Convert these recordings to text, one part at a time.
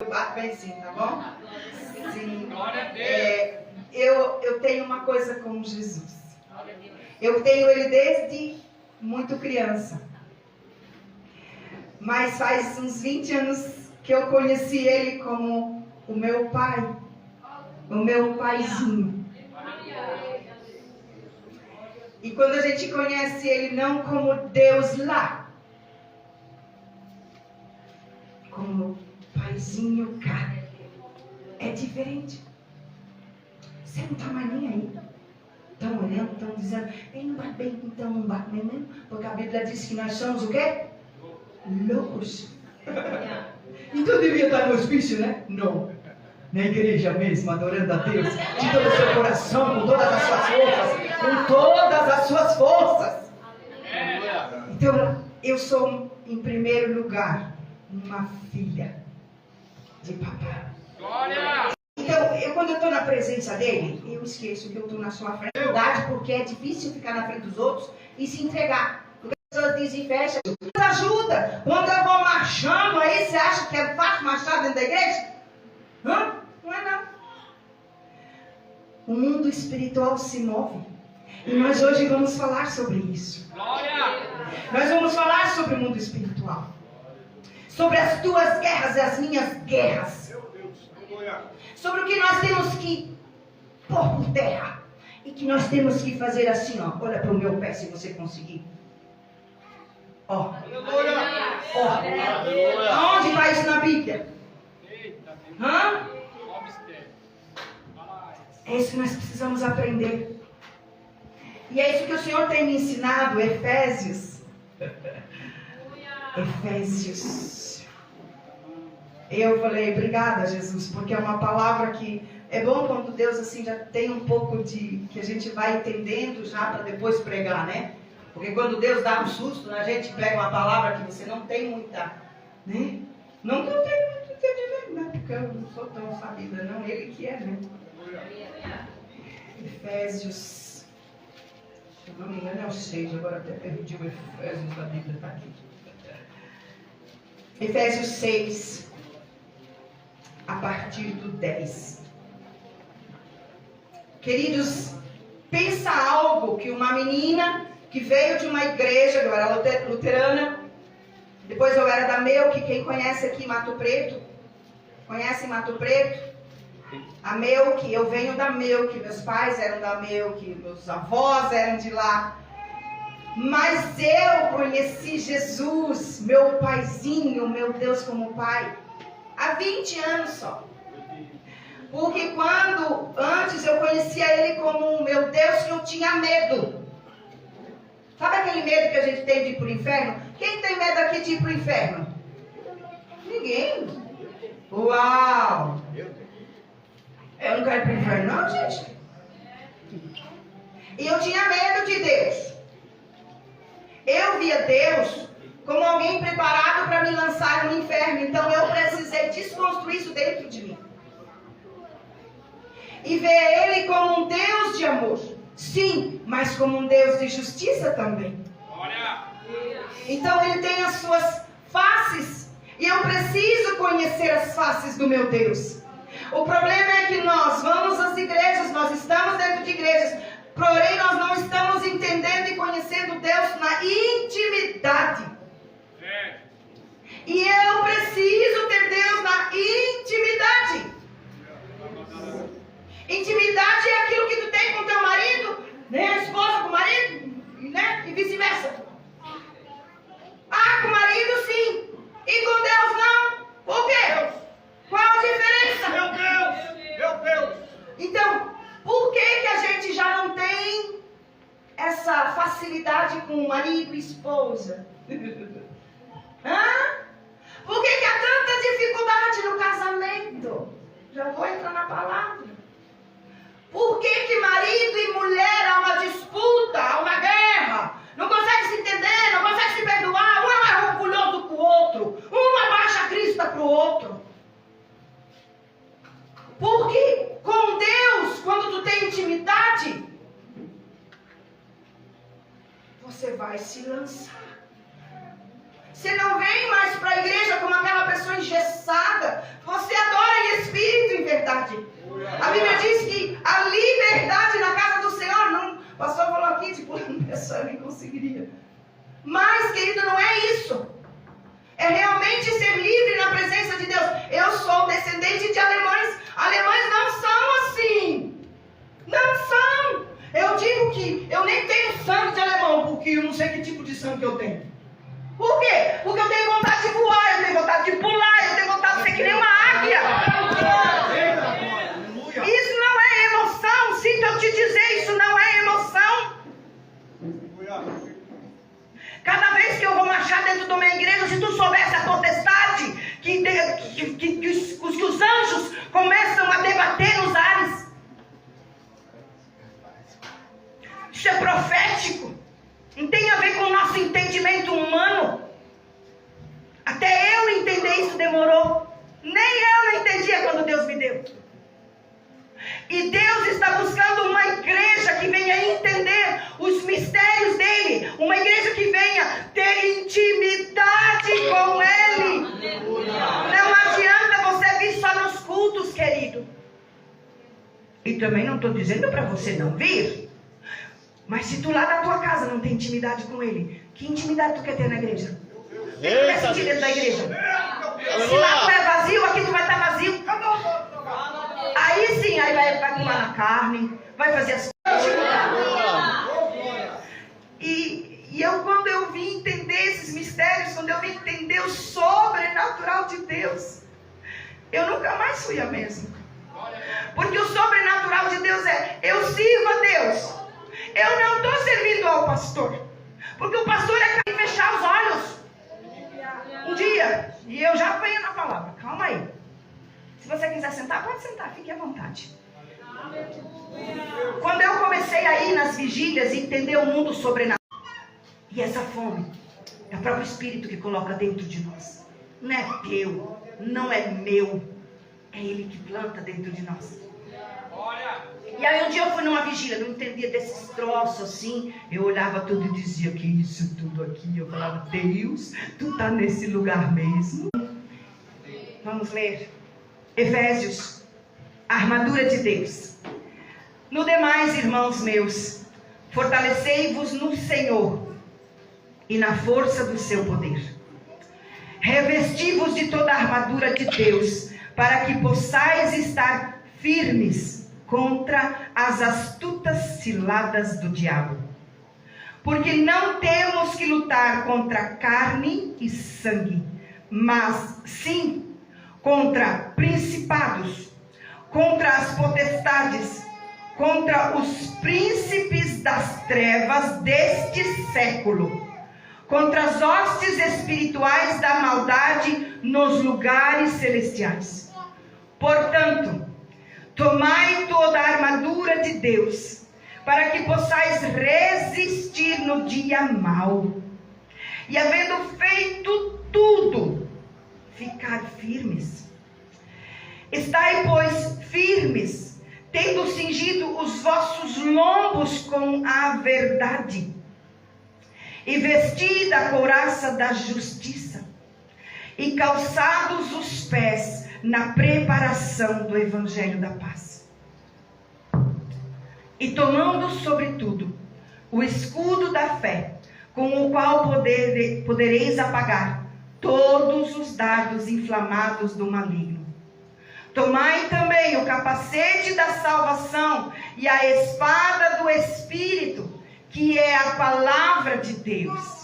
bato bem sim, tá bom? Sim. Eu tenho uma coisa com Jesus. Eu tenho ele desde muito criança. Mas faz uns 20 anos que eu conheci ele como o meu pai. O meu paizinho. E quando a gente conhece ele não como Deus lá, como paizinho cá, é diferente. Você não está mais nem aí. Estão olhando, estão dizendo, não bate bem, então não bate bem mesmo. Porque a Bíblia diz que nós somos o quê? Loucos. Então devia estar no hospício, né? Não. Na igreja mesmo, adorando a Deus, de todo o seu coração, com todas as suas forças. Com todas as suas forças. Então, eu sou, em primeiro lugar, uma filha de papai. Então, quando eu estou na presença dele, eu esqueço que eu estou na sua frente. Porque é difícil ficar na frente dos outros e se entregar. Porque as pessoas dizem, fecha, ajuda. Quando eu vou marchando, aí você acha que é fácil marchar dentro da igreja? Não é não. O mundo espiritual se move. E nós hoje vamos falar sobre isso. Nós vamos falar sobre o mundo espiritual. Sobre as tuas guerras e as minhas guerras. Sobre o que nós temos que pôr por terra. E que nós temos que fazer assim, ó. Olha para o meu pé se você conseguir. Ó. Aonde vai isso na Bíblia? É isso que nós precisamos aprender. E é isso que o Senhor tem me ensinado, Efésios. Efésios. Eu falei, obrigada, Jesus, porque é uma palavra que é bom quando Deus assim já tem um pouco de que a gente vai entendendo já para depois pregar, né? Porque quando Deus dá um susto na gente, pega uma palavra que você não tem muita, né? Não que eu tenha muito entendimento, né? Porque eu não sou tão sabida, não. Ele que é, né? Efésios. Se eu não me engano é o 6, agora até perdi o Efésios da Bíblia, está aqui. Efésios 6, a partir do 10. Queridos, pensa algo que uma menina que veio de uma igreja, eu era luterana, depois eu era da Melk, quem conhece aqui Mato Preto? Conhece Mato Preto? A Melk, eu venho da Melk, meus pais eram da Melk, meus avós eram de lá. Mas eu conheci Jesus, meu paizinho, meu Deus como pai, há 20 anos só. Porque quando antes eu conhecia ele como um meu Deus que eu tinha medo. Sabe aquele medo que a gente tem de ir para o inferno? Quem tem medo aqui de ir para o inferno? Ninguém. Uau! Eu não quero ir para o inferno não, gente. E eu tinha medo de Deus. Eu via Deus como alguém preparado para me lançar no inferno. Então eu precisei desconstruir isso dentro de mim. E ver Ele como um Deus de amor. Sim, mas como um Deus de justiça também. Então Ele tem as suas faces. E eu preciso conhecer as faces do meu Deus. O problema é que nós vamos às igrejas, nós estamos dentro de igrejas. Porém, nós não estamos entendendo e conhecendo Deus na intimidade. E eu preciso ter Deus na intimidade. Intimidade é aquilo que tu tem com teu marido, né? A esposa com o marido, né? E vice-versa. Ah, com o marido sim. E com Deus não. Por quê? Qual a diferença? Meu Deus. Então, por que a gente já não tem essa facilidade com marido e esposa? Por que há tanta dificuldade no casamento? Já vou entrar na palavra. Por que marido e mulher há uma disputa, há uma guerra? Não consegue se entender, não consegue se perdoar. Um é mais orgulhoso que o outro. Um abaixa a crista para o outro. Porque com Deus, quando tu tem intimidade, você vai se lançar. Você não vem mais para a igreja como aquela pessoa engessada. Você A Bíblia diz que a liberdade na casa do Senhor, não, o pastor falou aqui, tipo, eu nem conseguiria. Mas, querido, não é isso. É realmente ser livre na presença de Deus. Eu sou descendente de alemães. Alemães não são assim. Não são. Eu digo que eu nem tenho sangue de alemão, porque eu não sei que tipo de sangue eu tenho. Por quê? Porque eu tenho vontade de voar, eu tenho vontade de pular, eu tenho vontade de ser que nem uma águia. Isso não é emoção. Sinto eu te dizer, isso não é emoção. Cada vez que eu vou marchar dentro da minha igreja, se tu soubesse a potestade que os anjos começam a debater nos ares. Isso é profético. Não tem a ver com o nosso entendimento humano. Até eu entender isso demorou. Nem eu não entendia quando Deus me deu. E Deus está buscando uma igreja que venha entender os mistérios dele. Uma igreja que venha ter intimidade com ele. Não adianta você vir só nos cultos, querido. E também não estou dizendo para você não vir. Mas se tu lá na tua casa não tem intimidade com ele, que intimidade tu quer ter na igreja? O que tu quer sentir dentro da igreja? Se lá tu é vazio, aqui tu vai estar vazio. Aí sim, aí vai comer na carne, vai fazer as coisas. E eu, quando eu vim entender esses mistérios, quando eu vim entender o sobrenatural de Deus, eu nunca mais fui a mesma. Porque o sobrenatural de Deus é, eu sirvo a Deus. Eu não estou servindo ao pastor. Porque o pastor é capaz de fechar os olhos. Um dia, e eu já venho na palavra, calma aí. Se você quiser sentar, pode sentar, fique à vontade. Quando eu comecei a ir nas vigílias e entender o mundo sobrenatural, e essa fome, é o próprio Espírito que coloca dentro de nós. Não é teu, não é meu, é Ele que planta dentro de nós. E aí um dia eu fui numa vigília, não entendia desses troços assim. Eu olhava tudo e dizia, que isso tudo aqui? Eu falava, Deus, tu tá nesse lugar mesmo? Vamos ler. Efésios, a armadura de Deus. No demais, irmãos meus, fortalecei-vos no Senhor e na força do seu poder. Revesti-vos de toda a armadura de Deus, para que possais estar firmes contra as astutas ciladas do diabo. Porque não temos que lutar contra carne e sangue, mas sim contra principados, contra as potestades, contra os príncipes das trevas deste século, contra as hostes espirituais da maldade nos lugares celestiais. Portanto, tomai toda a armadura de Deus, para que possais resistir no dia mau. E havendo feito tudo, ficar firmes. Estai, pois, firmes, tendo cingido os vossos lombos com a verdade, e vestida a couraça da justiça, e calçados os pés na preparação do evangelho da paz. E tomando sobretudo o escudo da fé, com o qual podereis apagar todos os dardos inflamados do maligno. Tomai também o capacete da salvação e a espada do Espírito, que é a palavra de Deus.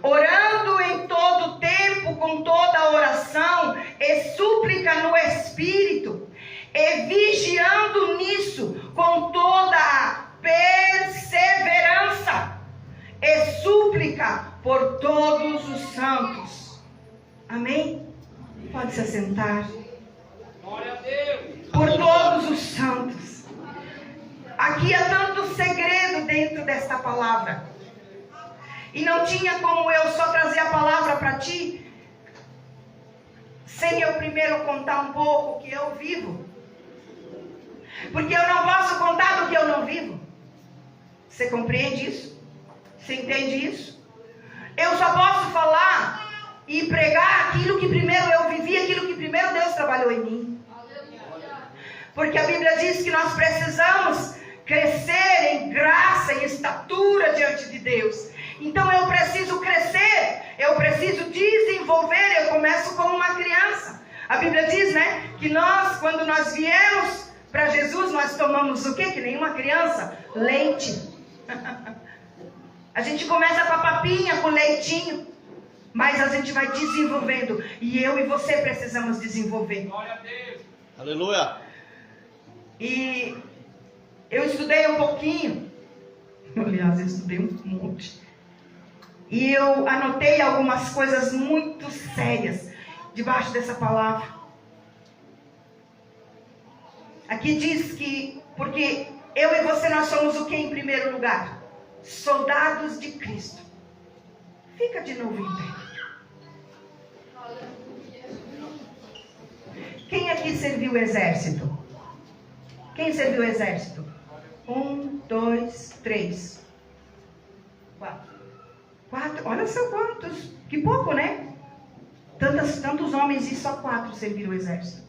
Orando em todo tempo, com toda oração e súplica no Espírito, e vigiando nisso com toda a perseverança e súplica por todos os santos. Amém? Pode se assentar. Glória a Deus. Por todos os santos. Aqui há tanto segredo dentro desta palavra. E não tinha como eu só trazer a palavra para ti, sem eu primeiro contar um pouco o que eu vivo. Porque eu não posso contar do que eu não vivo. Você compreende isso? Você entende isso? Eu só posso falar e pregar aquilo que primeiro eu vivi, aquilo que primeiro Deus trabalhou em mim. Porque a Bíblia diz que nós precisamos crescer em graça e estatura diante de Deus. Então eu preciso crescer, eu preciso desenvolver. Eu começo como uma criança. A Bíblia diz, né, que nós, quando nós viemos para Jesus, nós tomamos o quê? Que nenhuma criança? Leite. A gente começa com a papinha, com o leitinho, mas a gente vai desenvolvendo. E eu e você precisamos desenvolver. Glória a Deus. Aleluia. E eu estudei um pouquinho. Aliás, eu estudei um monte. E eu anotei algumas coisas muito sérias debaixo dessa palavra. Aqui diz que, porque eu e você, nós somos o que em primeiro lugar? Soldados de Cristo. Fica de novo em pé. Quem aqui serviu o exército? Quem serviu o exército? 1, 2, 3, 4. Olha só quantos. Que pouco, né? Tantos homens e só 4 serviram o exército.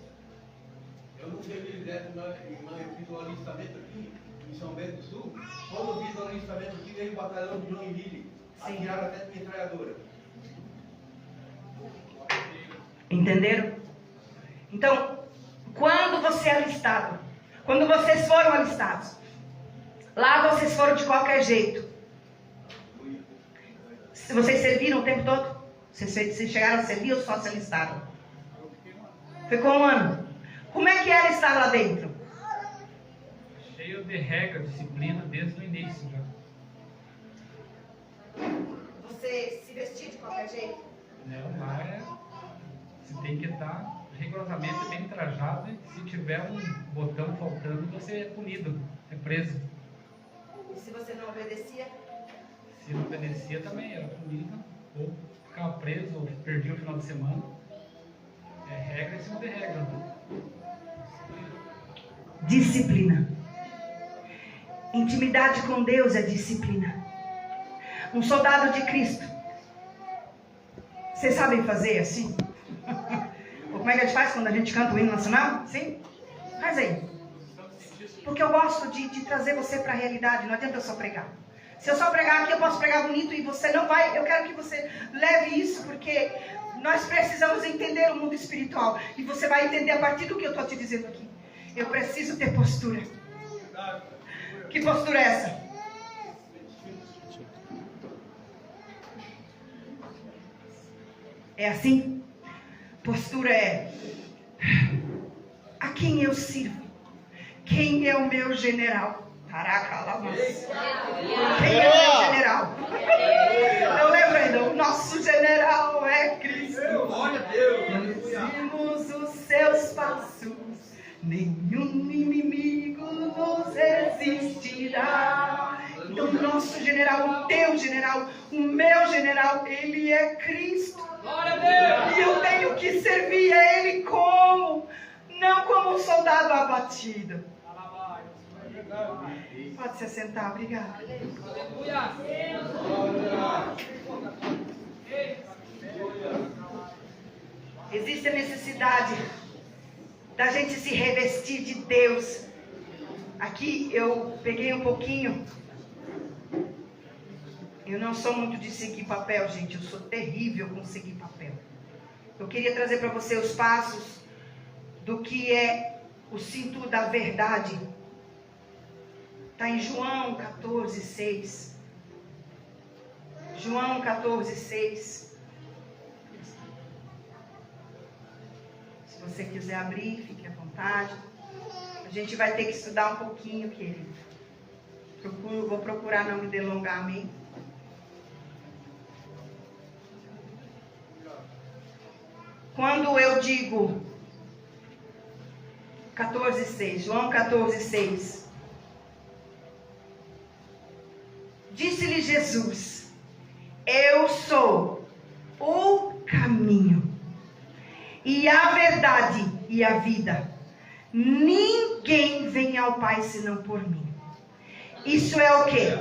Eu não servi exército, irmã. Eu fiz o alistamento aqui em São Bento do Sul. Quando eu fiz o alistamento aqui, veio o batalhão de Joinville. Atiraram até de metralhadora. Entenderam? Então, quando você é alistado, quando vocês foram alistados, lá vocês foram de qualquer jeito. Se vocês serviram o tempo todo? Vocês chegaram a servir ou só se alistaram? Ficou um ano. Como é que era estar lá dentro? Cheio de regra, disciplina desde o início já. Você se vestia de qualquer jeito? Não, lá você tem que estar rigorosamente bem trajado. E se tiver um botão faltando, você é punido, é preso. E se você não obedecia? Se não obedecia também era punido, ou ficava preso, ou perdia o final de semana. É regra em cima de regra. Disciplina. Intimidade com Deus é disciplina. Um soldado de Cristo. Vocês sabem fazer assim? Como é que a gente faz quando a gente canta o hino nacional? Sim? Faz aí. Porque eu gosto de trazer você para a realidade. Não adianta eu só pregar. Se eu só pregar aqui, eu posso pregar bonito e você não vai. Eu quero que você leve isso, porque nós precisamos entender o mundo espiritual. E você vai entender a partir do que eu estou te dizendo aqui. Eu preciso ter postura. Que postura é essa? É assim? Postura é: a quem eu sirvo? Quem é o meu general? Caraca, lá mas... Quem é o meu general? Eu lembro ainda, o nosso general é Cristo. Glória a Deus. Seguimos os seus passos, nenhum inimigo nos resistirá. Então, o nosso general, o teu general, o meu general, ele é Cristo. Glória a Deus! E eu tenho que servir a ele como? Não como um soldado abatido. Pode se assentar, obrigada. Aleluia! Existe a necessidade da gente se revestir de Deus. Aqui eu peguei um pouquinho. Eu não sou muito de seguir papel, gente. Eu sou terrível com seguir papel. Eu queria trazer para você os passos do que é o cinto da verdade. Está em João 14, 6. João 14, 6. Se você quiser abrir, fique à vontade. A gente vai ter que estudar um pouquinho, querido. Vou procurar não me delongar, amém? Quando eu digo 14, 6, João 14, 6. Disse-lhe Jesus: eu sou o caminho e a verdade e a vida. Ninguém vem ao Pai senão por mim. Isso é o quê?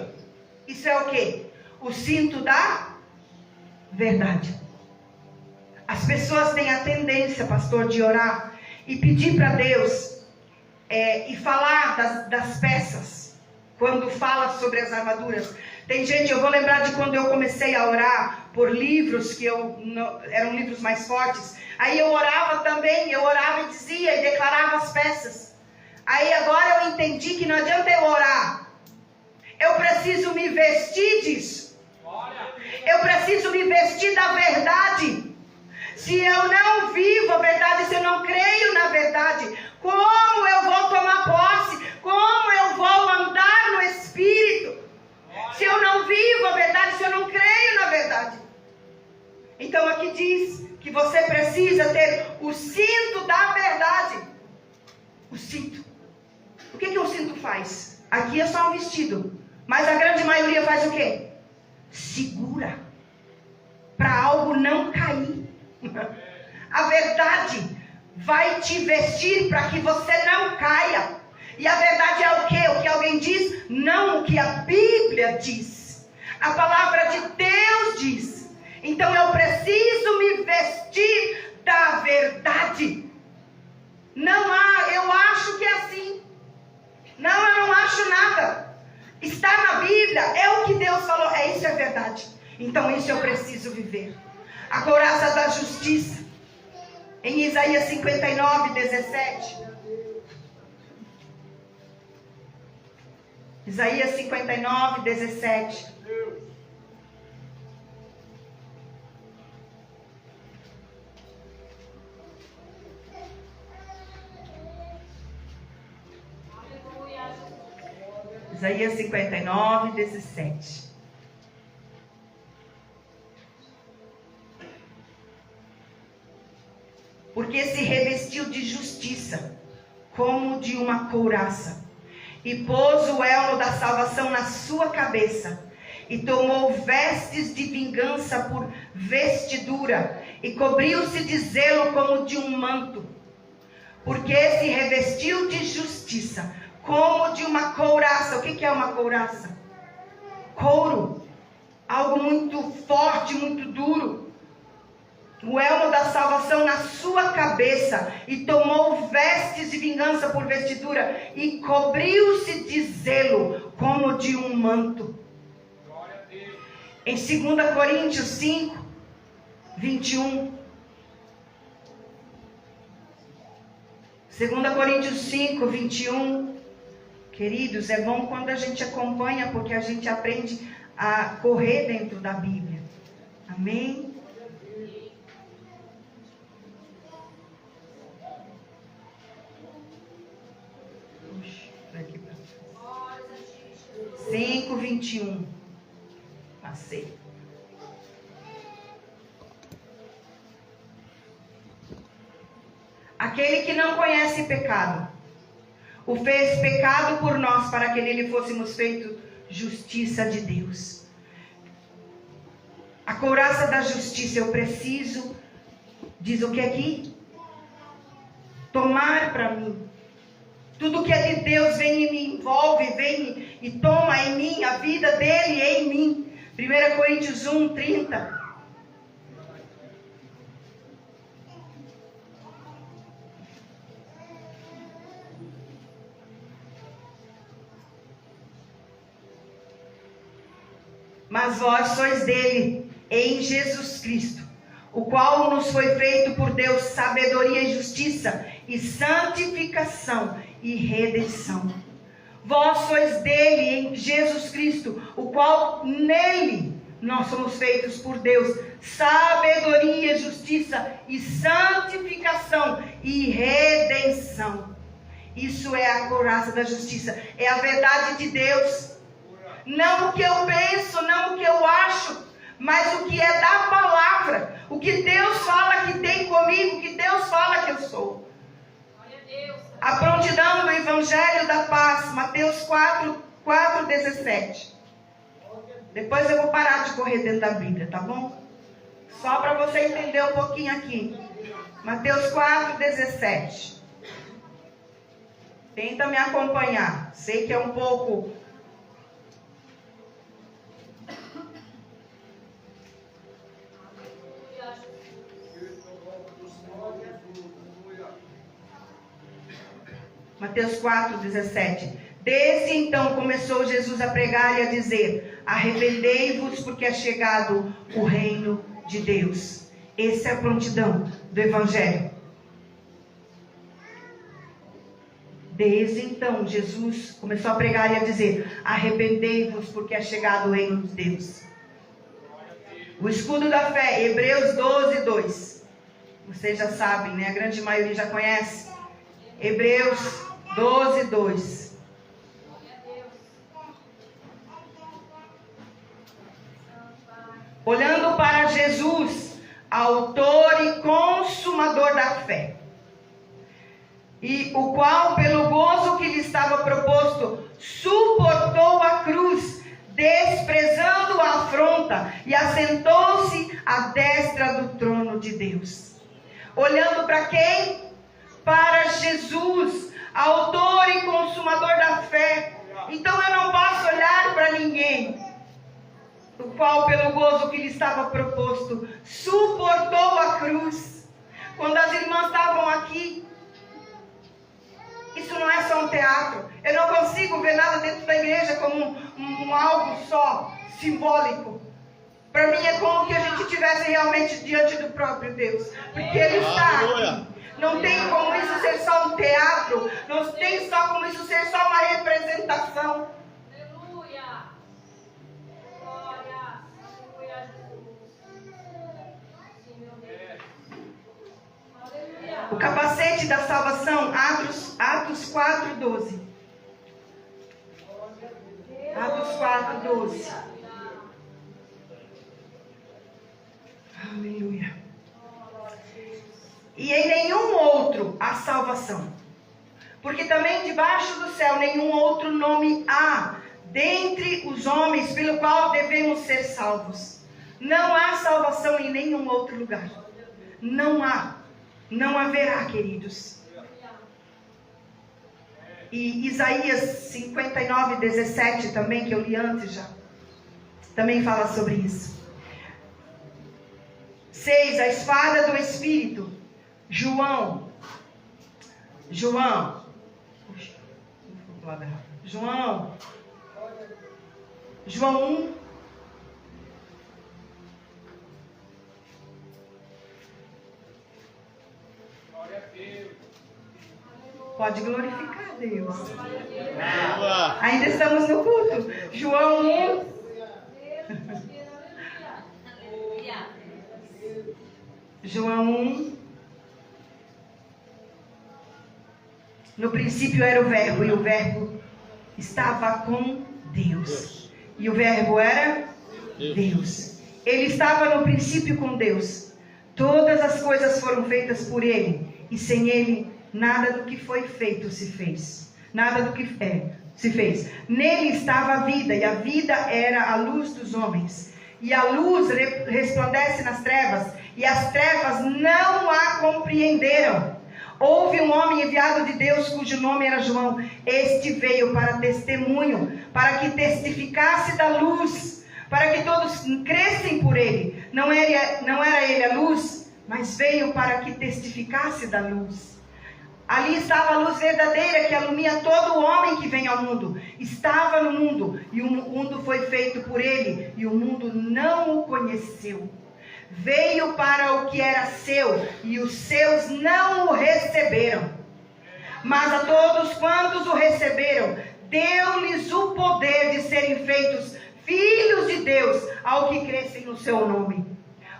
Isso é o quê? O cinto da verdade. As pessoas têm a tendência, pastor, de orar e pedir para Deus e falar das peças, quando fala sobre as armaduras. Tem gente, eu vou lembrar de quando eu comecei a orar por livros, que eram livros mais fortes. Aí eu orava também, eu orava e dizia, e declarava as peças. Aí agora eu entendi que não adianta eu orar. Eu preciso me vestir disso. Eu preciso me vestir da verdade. Se eu não vivo a verdade, se eu não creio na verdade, como eu vou tomar posse? Como eu vou andar no Espírito? Se eu não vivo a verdade, se eu não creio na verdade. Então aqui diz que você precisa ter o cinto da verdade. O cinto. O que um cinto faz? Aqui é só um vestido. Mas a grande maioria faz o quê? Segura. Para algo não cair. A verdade vai te vestir para que você não caia. E a verdade é o quê? O que alguém diz? Não o que a Bíblia diz. A palavra de Deus diz. Então eu preciso me vestir da verdade. Não há, eu acho que é assim. Não, eu não acho nada. Está na Bíblia, é o que Deus falou. Isso é verdade. Então isso eu preciso viver. A couraça da justiça. Em Isaías 59, 17. Isaías 59, 17. Isaías 59, 17. Porque se revestiu de justiça, como de uma couraça, e pôs o elmo da salvação na sua cabeça, e tomou vestes de vingança por vestidura, e cobriu-se de zelo como de um manto, porque se revestiu de justiça, como de uma couraça. O que é uma couraça? Couro, algo muito forte, muito duro. O elmo da salvação na sua cabeça, e tomou vestes de vingança por vestidura, e cobriu-se de zelo como de um manto. Em 2 Coríntios 5, 21. 2 Coríntios 5, 21. Queridos, é bom quando a gente acompanha, porque a gente aprende a correr dentro da Bíblia. Amém? Aqui para 5, 21. Passei. Aquele que não conhece pecado, o fez pecado por nós, para que nele fôssemos feitos justiça de Deus. A couraça da justiça, eu preciso, diz o que aqui? Tomar para mim. Tudo que é de Deus vem e me envolve, vem e toma em mim, a vida dele em mim. 1 Coríntios 1, 30. Mas vós sois dele, em Jesus Cristo, o qual nos foi feito por Deus sabedoria e justiça, e santificação e redenção. Vós sois dele, em Jesus Cristo, o qual nele nós somos feitos por Deus sabedoria, justiça e santificação e redenção. Isso é a couraça da justiça, é a verdade de Deus. Não o que eu penso, não o que eu acho, mas o que é da palavra. O que Deus fala que tem comigo, o que Deus fala que eu sou. A prontidão do Evangelho da Paz, Mateus 4, 17. Depois eu vou parar de correr dentro da Bíblia, tá bom? Só para você entender um pouquinho aqui. Mateus 4, 17. Tenta me acompanhar. Sei que é um pouco... Mateus 4:17. Desde então começou Jesus a pregar e a dizer: arrependei-vos, porque é chegado o reino de Deus. Essa é a prontidão do Evangelho. Desde então Jesus começou a pregar e a dizer: arrependei-vos, porque é chegado o reino de Deus. O escudo da fé, Hebreus 12:2. Vocês já sabem, né? A grande maioria já conhece. Hebreus 12:2. Olhando para Jesus, autor e consumador da fé, e o qual, pelo gozo que lhe estava proposto, suportou a cruz, desprezando a afronta, e assentou-se à destra do trono de Deus. Olhando para quem? Para Jesus, autor e consumador da fé. Então eu não posso olhar para ninguém. O qual, pelo gozo que lhe estava proposto, suportou a cruz. Quando as irmãs estavam aqui, isso não é só um teatro. Eu não consigo ver nada dentro da igreja como algo só simbólico. Para mim é como que a gente estivesse realmente diante do próprio Deus. Porque Ele está aqui. Não tem como isso ser só um teatro. Não tem só como isso ser só uma representação. Aleluia. Glória. Aleluia, Jesus. Sim, meu Deus. Aleluia. O capacete da salvação, Atos 4:12. Atos 4:12. Aleluia. E em nenhum outro há salvação, porque também debaixo do céu nenhum outro nome há dentre os homens pelo qual devemos ser salvos. Não há salvação em nenhum outro lugar. Não há. Não haverá, queridos. E Isaías 59:17 também, que eu li antes já, também fala sobre isso. 6, a espada do Espírito. João 1. Pode glorificar a Deus. Ainda estamos no culto. João 1. João 1. No princípio era o verbo, e o verbo estava com Deus. E o verbo era Deus. Ele estava no princípio com Deus. Todas as coisas foram feitas por Ele, e sem Ele nada do que foi feito se fez. Nada do que se fez. Nele estava a vida, e a vida era a luz dos homens. E a luz resplandece nas trevas, e as trevas não a compreenderam. Houve um homem enviado de Deus, cujo nome era João. Este veio para testemunho, para que testificasse da luz, para que todos crescem por ele. Não era ele a luz, mas veio para que testificasse da luz. Ali estava a luz verdadeira que alumia todo homem que vem ao mundo. Estava no mundo, e o mundo foi feito por ele, e o mundo não o conheceu. Veio para o que era seu, e os seus não o receberam. Mas a todos quantos o receberam, deu-lhes o poder de serem feitos filhos de Deus, ao que crescem no seu nome.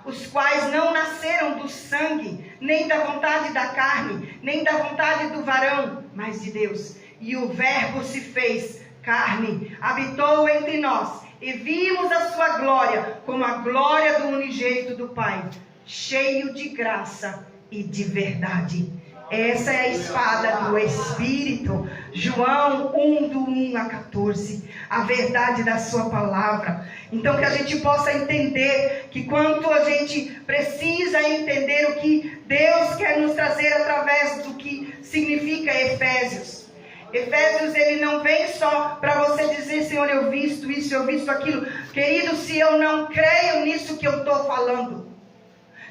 Os quais não nasceram do sangue, nem da vontade da carne, nem da vontade do varão, mas de Deus. E o Verbo se fez carne, habitou entre nós, e vimos a sua glória, como a glória do unigênito do Pai, cheio de graça e de verdade. Essa é a espada do Espírito. João 1, do 1 a 14. A verdade da sua palavra. Então que a gente possa entender que quanto a gente precisa entender o que Deus quer nos trazer através do que significa Efésios. Efésios, ele não vem só para você dizer: Senhor, eu visto isso, eu visto aquilo. Querido, se eu não creio nisso que eu estou falando,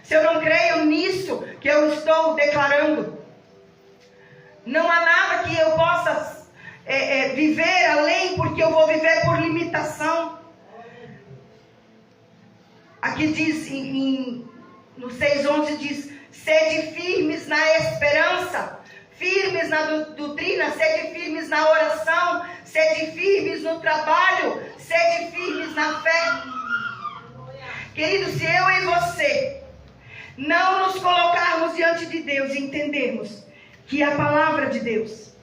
se eu não creio nisso que eu estou declarando, Não há nada que eu possa viver além, porque eu vou viver por limitação. Aqui diz, no 6:11 diz, sede firmes na esperança, firmes na doutrina, sede firmes na oração, sede firmes no trabalho, sede firmes na fé. Querido, se eu e você não nos colocarmos diante de Deus e entendermos que a palavra de Deus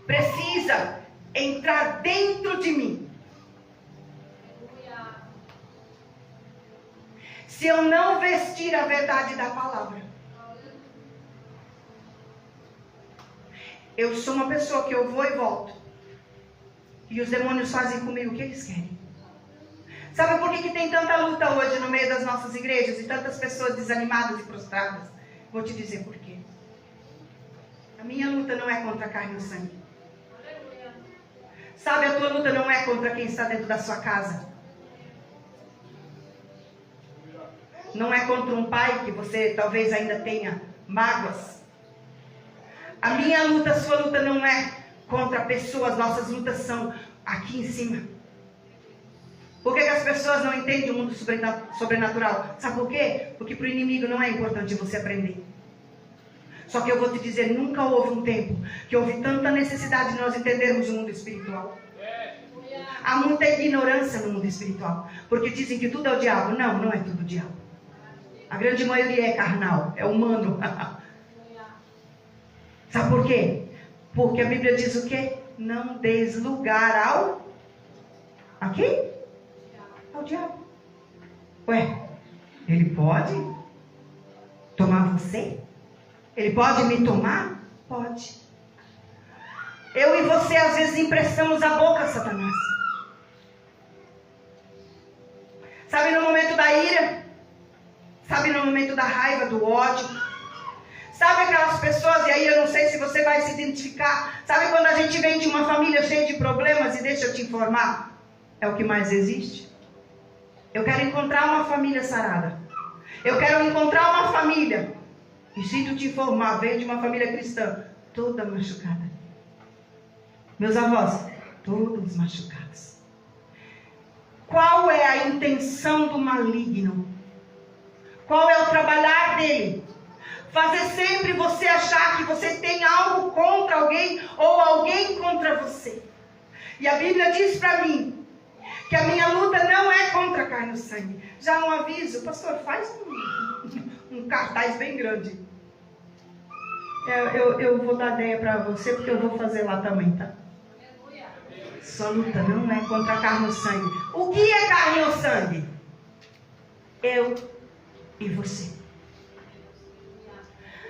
precisa entrar dentro de mim. Se eu não vestir a verdade da palavra, eu sou uma pessoa que eu vou e volto. E os demônios fazem comigo o que eles querem. Sabe por que tem tanta luta hoje no meio das nossas igrejas e tantas pessoas desanimadas e prostradas? Vou te dizer por quê. A minha luta não é contra a carne e o sangue. Sabe, a tua luta não é contra quem está dentro da sua casa. Não é contra um pai que você talvez ainda tenha mágoas. A minha luta, a sua luta não é contra pessoas. Nossas lutas são aqui em cima. Por que as pessoas não entendem o mundo sobrenatural? Sabe por quê? Porque para o inimigo não é importante você aprender. Só que eu vou te dizer, nunca houve um tempo que houve tanta necessidade de nós entendermos o mundo espiritual. Há muita ignorância no mundo espiritual. Porque dizem que tudo é o diabo. Não, não é tudo o diabo. A grande maioria é carnal, é humano. Sabe por quê? Porque a Bíblia diz o quê? Não des lugar ao... A quem? Ao diabo. Ué, ele pode tomar você? Ele pode me tomar? Pode. Eu e você às vezes emprestamos a boca a Satanás. Sabe no momento da ira? Sabe no momento da raiva, do ódio? Sabe aquelas pessoas, e aí eu não sei se você vai se identificar. Sabe quando a gente vem de uma família cheia de problemas, e deixa eu te informar, é o que mais existe? Eu quero encontrar uma família sarada. Eu quero encontrar uma família, e sinto te informar, veio de uma família cristã, toda machucada. Meus avós, todos machucados. Qual é a intenção do maligno? Qual é o trabalhar dele? Fazer sempre você achar que você tem algo contra alguém ou alguém contra você. E a Bíblia diz para mim que a minha luta não é contra a carne e o sangue. Já um aviso, pastor, faz um cartaz bem grande. Eu vou dar ideia para você porque eu vou fazer lá também, tá? Sua luta não é contra a carne e o sangue. O que é carne ou sangue? Eu e você.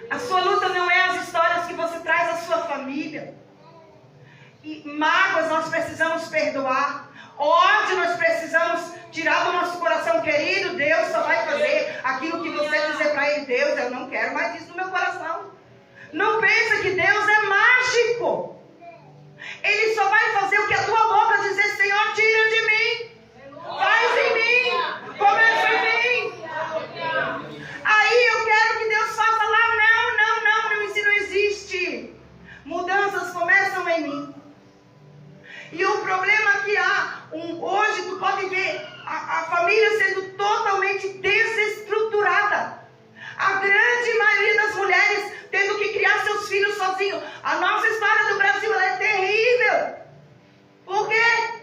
A sua luta não é as histórias que você traz à sua família. E mágoas nós precisamos perdoar. Ódio nós precisamos tirar do nosso coração. Querido, Deus só vai fazer aquilo que você dizer para Ele. Deus, eu não quero mais isso no meu coração. Não pensa que Deus é mágico. Ele só vai fazer o que a tua boca dizer. Senhor, tira de mim. Faz em mim. Começa em mim. Aí eu quero que Deus faça lá. Não, isso não existe. Mudanças começam em mim. E o problema que há, hoje tu pode ver a família sendo totalmente desestruturada. A grande maioria das mulheres tendo que criar seus filhos sozinhos. A nossa história do Brasil ela é terrível. Por quê?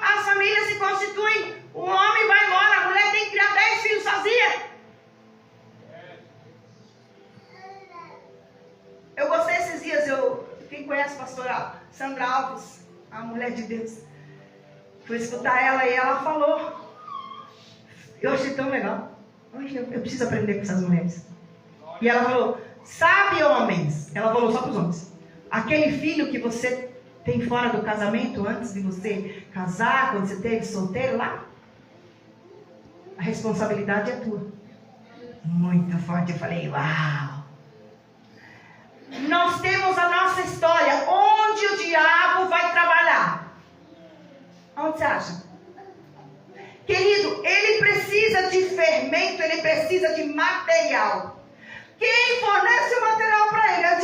As famílias se constituem, o homem vai embora, a mulher tem que criar 10 filhos sozinha. Eu gostei esses dias, quem conhece a pastora Sandra Alves, a mulher de Deus, fui escutar ela e ela falou, eu achei tão legal, eu preciso aprender com essas mulheres. E ela falou, sabe homens, ela falou só para os homens, aquele filho que você tem fora do casamento, antes de você casar, quando você teve solteiro lá, a responsabilidade é tua. Muito forte, eu falei, uau. Nós temos a nossa história, onde o diabo vai trabalhar. Onde você acha? Querido, ele precisa de fermento, ele precisa de material. Quem fornece o material para ele é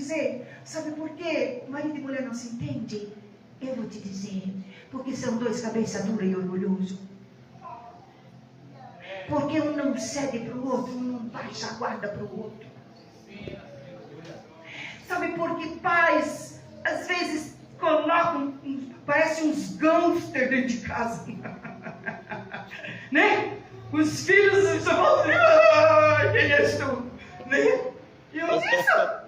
dizer, sabe por quê marido e mulher não se entendem? Eu vou te dizer, porque são dois cabeça dura e orgulhoso. Porque um não cede para o outro, um não baixa a guarda para o outro. Sabe por que pais, às vezes, colocam, parece uns gangsters dentro de casa. Né? Os filhos só falam assim, quem és tu? Né? E eu disse,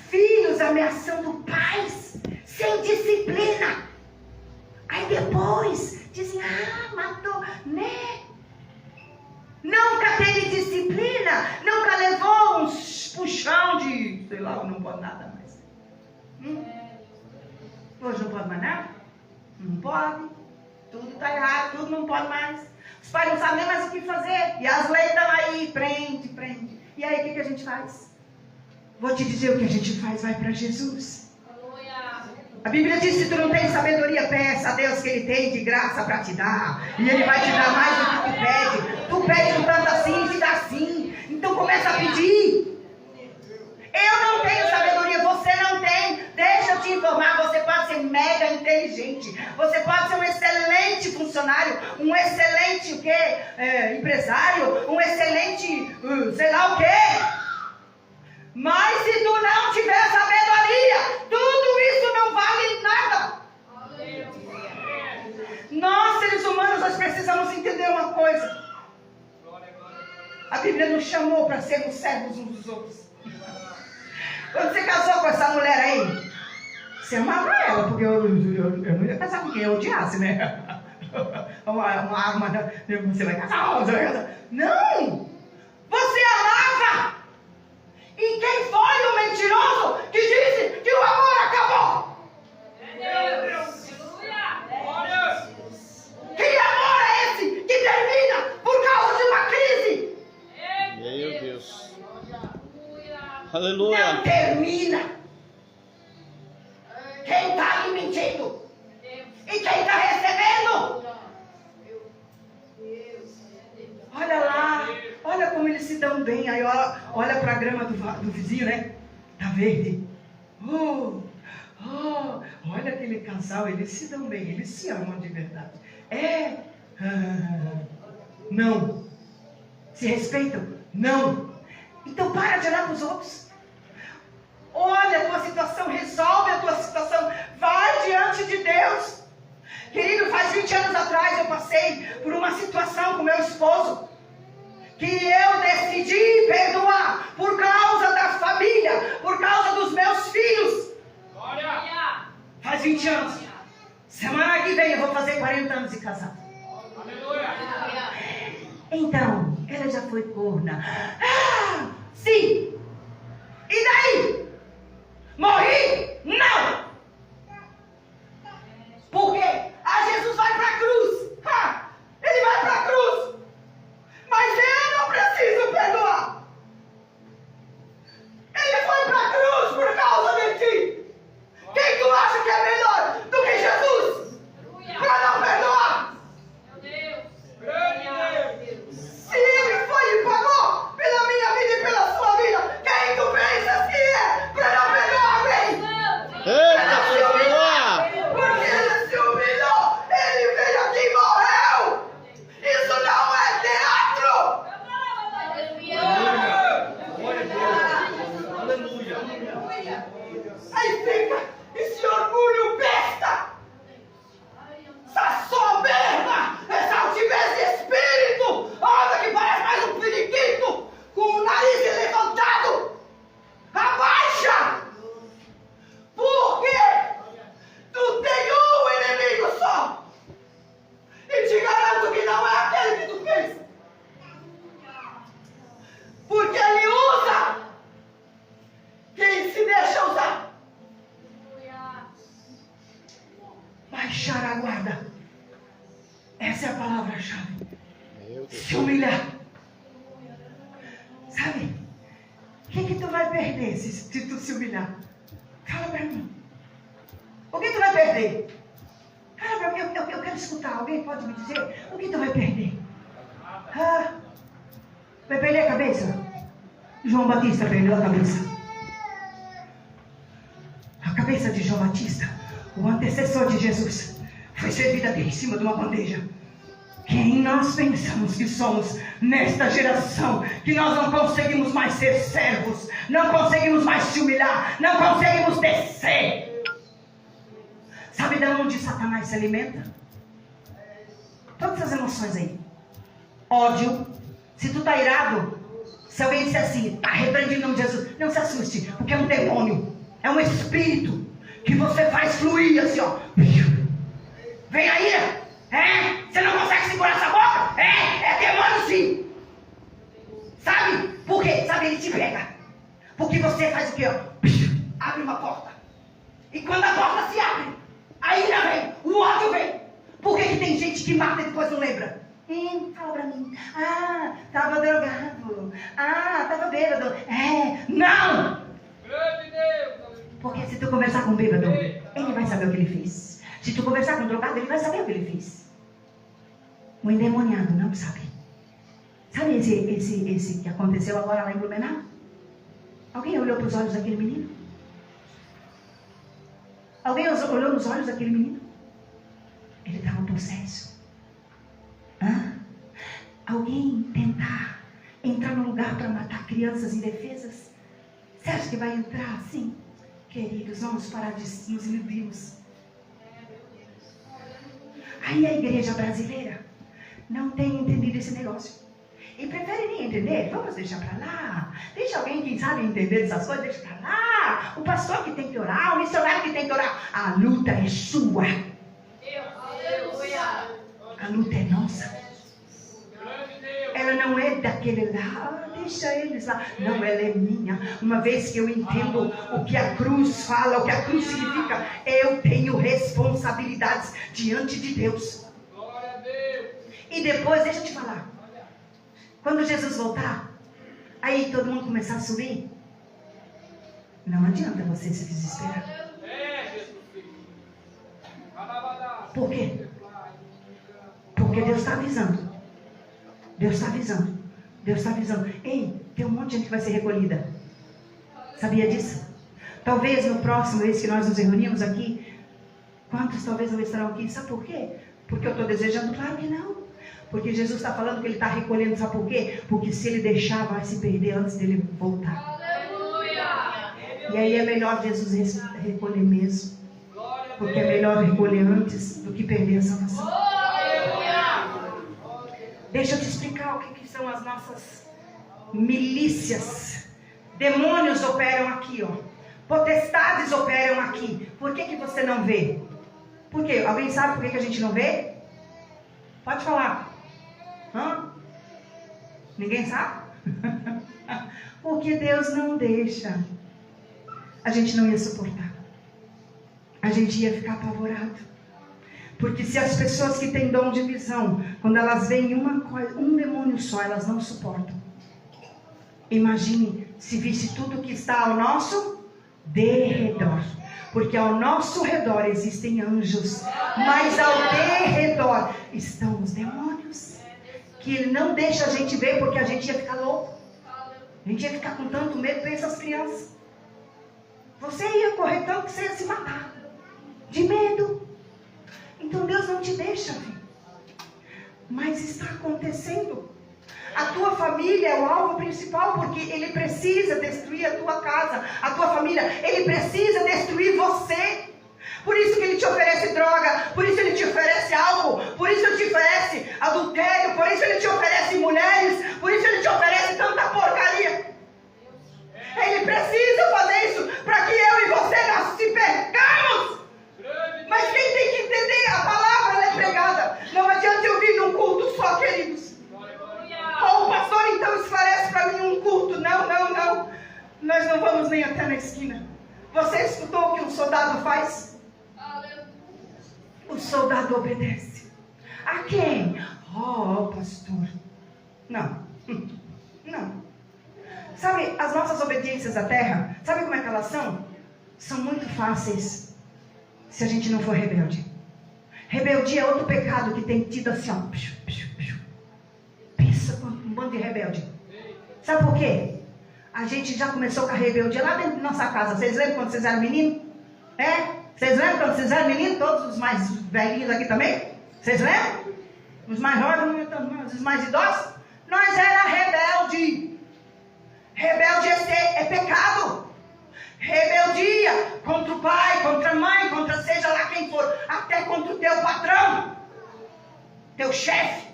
filhos ameaçando pais, sem disciplina. Aí depois, dizem, matou, né? Nunca teve disciplina, nunca levou uns puxão de, sei lá, não pode nada mais. Hoje não pode mais nada? Não pode. Tudo está errado, tudo não pode mais. Os pais não sabem nem mais o que fazer. E as leis estão aí, prende. E aí o que a gente faz? Vou te dizer o que a gente faz, vai para Jesus. A Bíblia diz, se tu não tens sabedoria, peça a Deus que Ele tem de graça para te dar. E Ele vai te dar mais do que tu pede. Tu pede um tanto assim e te dá assim. Então começa a pedir. Eu não tenho sabedoria, você não tem. Deixa eu te informar, você pode ser mega inteligente. Você pode ser um excelente funcionário, um excelente empresário, um excelente sei lá o quê. Mas se tu não tiver sabedoria, tudo isso não vale nada. Nós, seres humanos, nós precisamos entender uma coisa. A Bíblia nos chamou para sermos servos uns dos outros. Quando você casou com essa mulher aí, você amava ela, porque eu não ia casar com quem eu odiasse, né? Uma arma, você vai casar, você vai casar. Não! Você amava! E quem foi o mentiroso que disse que o amor acabou? Meu Deus! Aleluia! Que amor é esse que termina por causa de uma crise? Meu Deus. Aleluia! Aleluia. Não termina. Quem está ali mentindo? E quem está recebendo? Olha lá, olha como eles se dão bem. Aí olha para a grama do vizinho, né? Tá verde. Olha aquele casal, eles se dão bem, eles se amam de verdade. Não. Se respeitam? Não. Então para de olhar para os outros. Olha a tua situação, resolve a tua situação, vai diante de Deus. Querido, faz 20 anos atrás eu passei por uma situação com meu esposo, que eu decidi perdoar por causa da família, por causa dos meus filhos. Glória! Faz 20 anos. Semana que vem eu vou fazer 40 anos de casado. Aleluia! Então, ela já foi corna. Sim. E daí? Morri? Não. Por quê? Jesus vai para a cruz. Ele vai para a cruz. Mas eu não preciso perdoar. Ele foi para a cruz por causa de ti. Quem tu acha que é melhor do que Jesus? Para não perdoar. Meu Deus! Se Ele foi e pagou pela minha vida e pela sua vida, quem tu pensa que é para não perdoar alguém? Eita, aleluia. Porque Ele se humilhou, Ele veio aqui e morreu. Isso não é teatro. Aí fica esse orgulho besta, essa soberba, essa altivez de espírito, anda que parece mais um periquito, com o nariz levantado. Abaixa! Porque tu tem um inimigo só. E te garanto que não é aquele que tu pensa. Porque ele usa quem se deixa usar. Baixar a guarda. Essa é a palavra-chave. Meu Deus. Se humilhar. Sabe? O que tu vai perder se tu se humilhar? Fala pra mim. O que tu vai perder? Fala pra mim, eu quero escutar. Alguém pode me dizer? O que tu vai perder? Vai perder a cabeça? João Batista perdeu a cabeça. A cabeça de João Batista, o antecessor de Jesus, foi servida dele em cima de uma bandeja. Quem nós pensamos que somos nesta geração, que nós não conseguimos mais ser servos, não conseguimos mais se humilhar, não conseguimos descer. Sabe de onde Satanás se alimenta? Todas as emoções aí. Ódio. Se tu está irado, se alguém disser assim, está repreendido em nome de Jesus, não se assuste, porque é um demônio, é um espírito que você faz fluir assim, ó. Vem a ira. Você não consegue segurar essa boca? É demônio sim. Sabe? Por quê? Sabe, ele te pega. Porque você faz o quê? Ó? Abre uma porta. E quando a porta se abre, a ira vem, o ódio vem. Por que tem gente que mata e depois não lembra? Fala pra mim. Tava drogado. Tava bêbado. Não! Porque se tu conversar com um bêbado, ele vai saber o que ele fez. Se tu conversar com um drogado, ele vai saber o que ele fez. O endemoniado não sabe. Sabe esse que aconteceu agora lá em Blumenau? Alguém olhou para os olhos daquele menino? Alguém olhou nos olhos daquele menino? Ele estava possesso. Alguém tentar entrar no lugar para matar crianças indefesas? Você acha que vai entrar assim? Queridos, vamos parar de nos iludirmos. Aí a igreja brasileira não tem entendido esse negócio. E prefere nem entender. Vamos deixar para lá. Deixa alguém que sabe entender essas coisas, deixa para lá. O pastor que tem que orar, o missionário que tem que orar. A luta é sua. A luta é nossa. Ela não é daquele lá. Deixa eles lá. Não, ela é minha. Uma vez que eu entendo o que a cruz fala, o que a cruz significa, eu tenho responsabilidades diante de Deus. E depois, deixa eu te falar. Quando Jesus voltar, aí todo mundo começar a subir, não adianta você se desesperar. Por quê? Porque Deus está avisando. Deus está avisando. Deus está avisando. Ei, tem um monte de gente que vai ser recolhida. Sabia disso? Talvez no próximo vez que nós nos reunimos aqui, quantos talvez não estarão aqui? Sabe por quê? Porque eu estou desejando? Claro que não. Porque Jesus está falando que ele está recolhendo, sabe por quê? Porque se ele deixar, vai se perder antes dele voltar. Aleluia! E aí é melhor Jesus recolher mesmo. Porque é melhor recolher antes do que perder a salvação. Deixa eu te explicar o que são as nossas milícias. Demônios operam aqui, ó. Potestades operam aqui. Por que você não vê? Por quê? Alguém sabe por que a gente não vê? Pode falar. Ninguém sabe? Porque Deus não deixa. A gente não ia suportar. A gente ia ficar apavorado. Porque se as pessoas que têm dom de visão, quando elas veem um demônio só, elas não suportam. Imagine se visse tudo que está ao nosso derredor. Porque ao nosso redor existem anjos, mas ao derredor estão os demônios. Que ele não deixa a gente ver, porque a gente ia ficar louco. A gente ia ficar com tanto medo, pensa as crianças. Você ia correr tanto que você ia se matar. De medo. Então Deus não te deixa, filho. Mas está acontecendo. A tua família é o alvo principal, porque ele precisa destruir a tua casa, a tua família. Ele precisa destruir você. Por isso que ele te oferece droga, por isso ele te oferece álcool, por isso ele te oferece adultério, por isso ele te oferece mulheres, por isso ele te oferece tanta porcaria. Ele precisa fazer isso para que eu e você nós se percamos. Mas quem tem que entender a palavra, ela é pregada. Não adianta eu vir num culto só, queridos. Ou o pastor então esclarece para mim um culto. Não. Nós não vamos nem até na esquina. Você escutou o que um soldado faz? O soldado obedece. A quem? Pastor. Não. Sabe, as nossas obediências à terra, sabe como é que elas são? São muito fáceis se a gente não for rebelde. Rebeldia é outro pecado que tem tido assim, ó. Pensa com um bando de rebelde. Sabe por quê? A gente já começou com a rebeldia lá dentro da nossa casa. Vocês lembram quando vocês eram meninos? Vocês lembram quando vocês eram meninos? Todos os mais velhinhos aqui também? Vocês lembram? Os mais jovens, os mais idosos? Nós era rebelde. Rebelde é pecado. Rebeldia contra o pai, contra a mãe, contra seja lá quem for, até contra o teu patrão, teu chefe.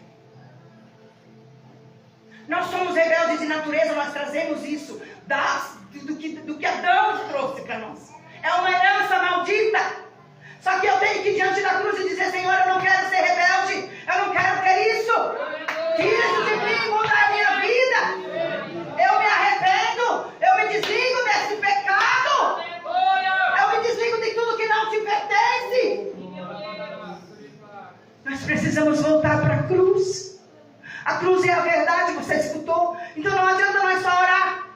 Nós somos rebeldes de natureza, nós trazemos isso do que Adão trouxe para nós. É uma herança maldita. Só que eu tenho que ir diante da cruz e dizer: Senhor, eu não quero ser rebelde, eu não quero ter isso. Tira isso de mim, muda a minha vida. Eu me arrependo, eu me desligo desse pecado. Eu me desligo de tudo que não te pertence. Nós precisamos voltar para a cruz. A cruz é a verdade, você escutou? Então não adianta nós só orar.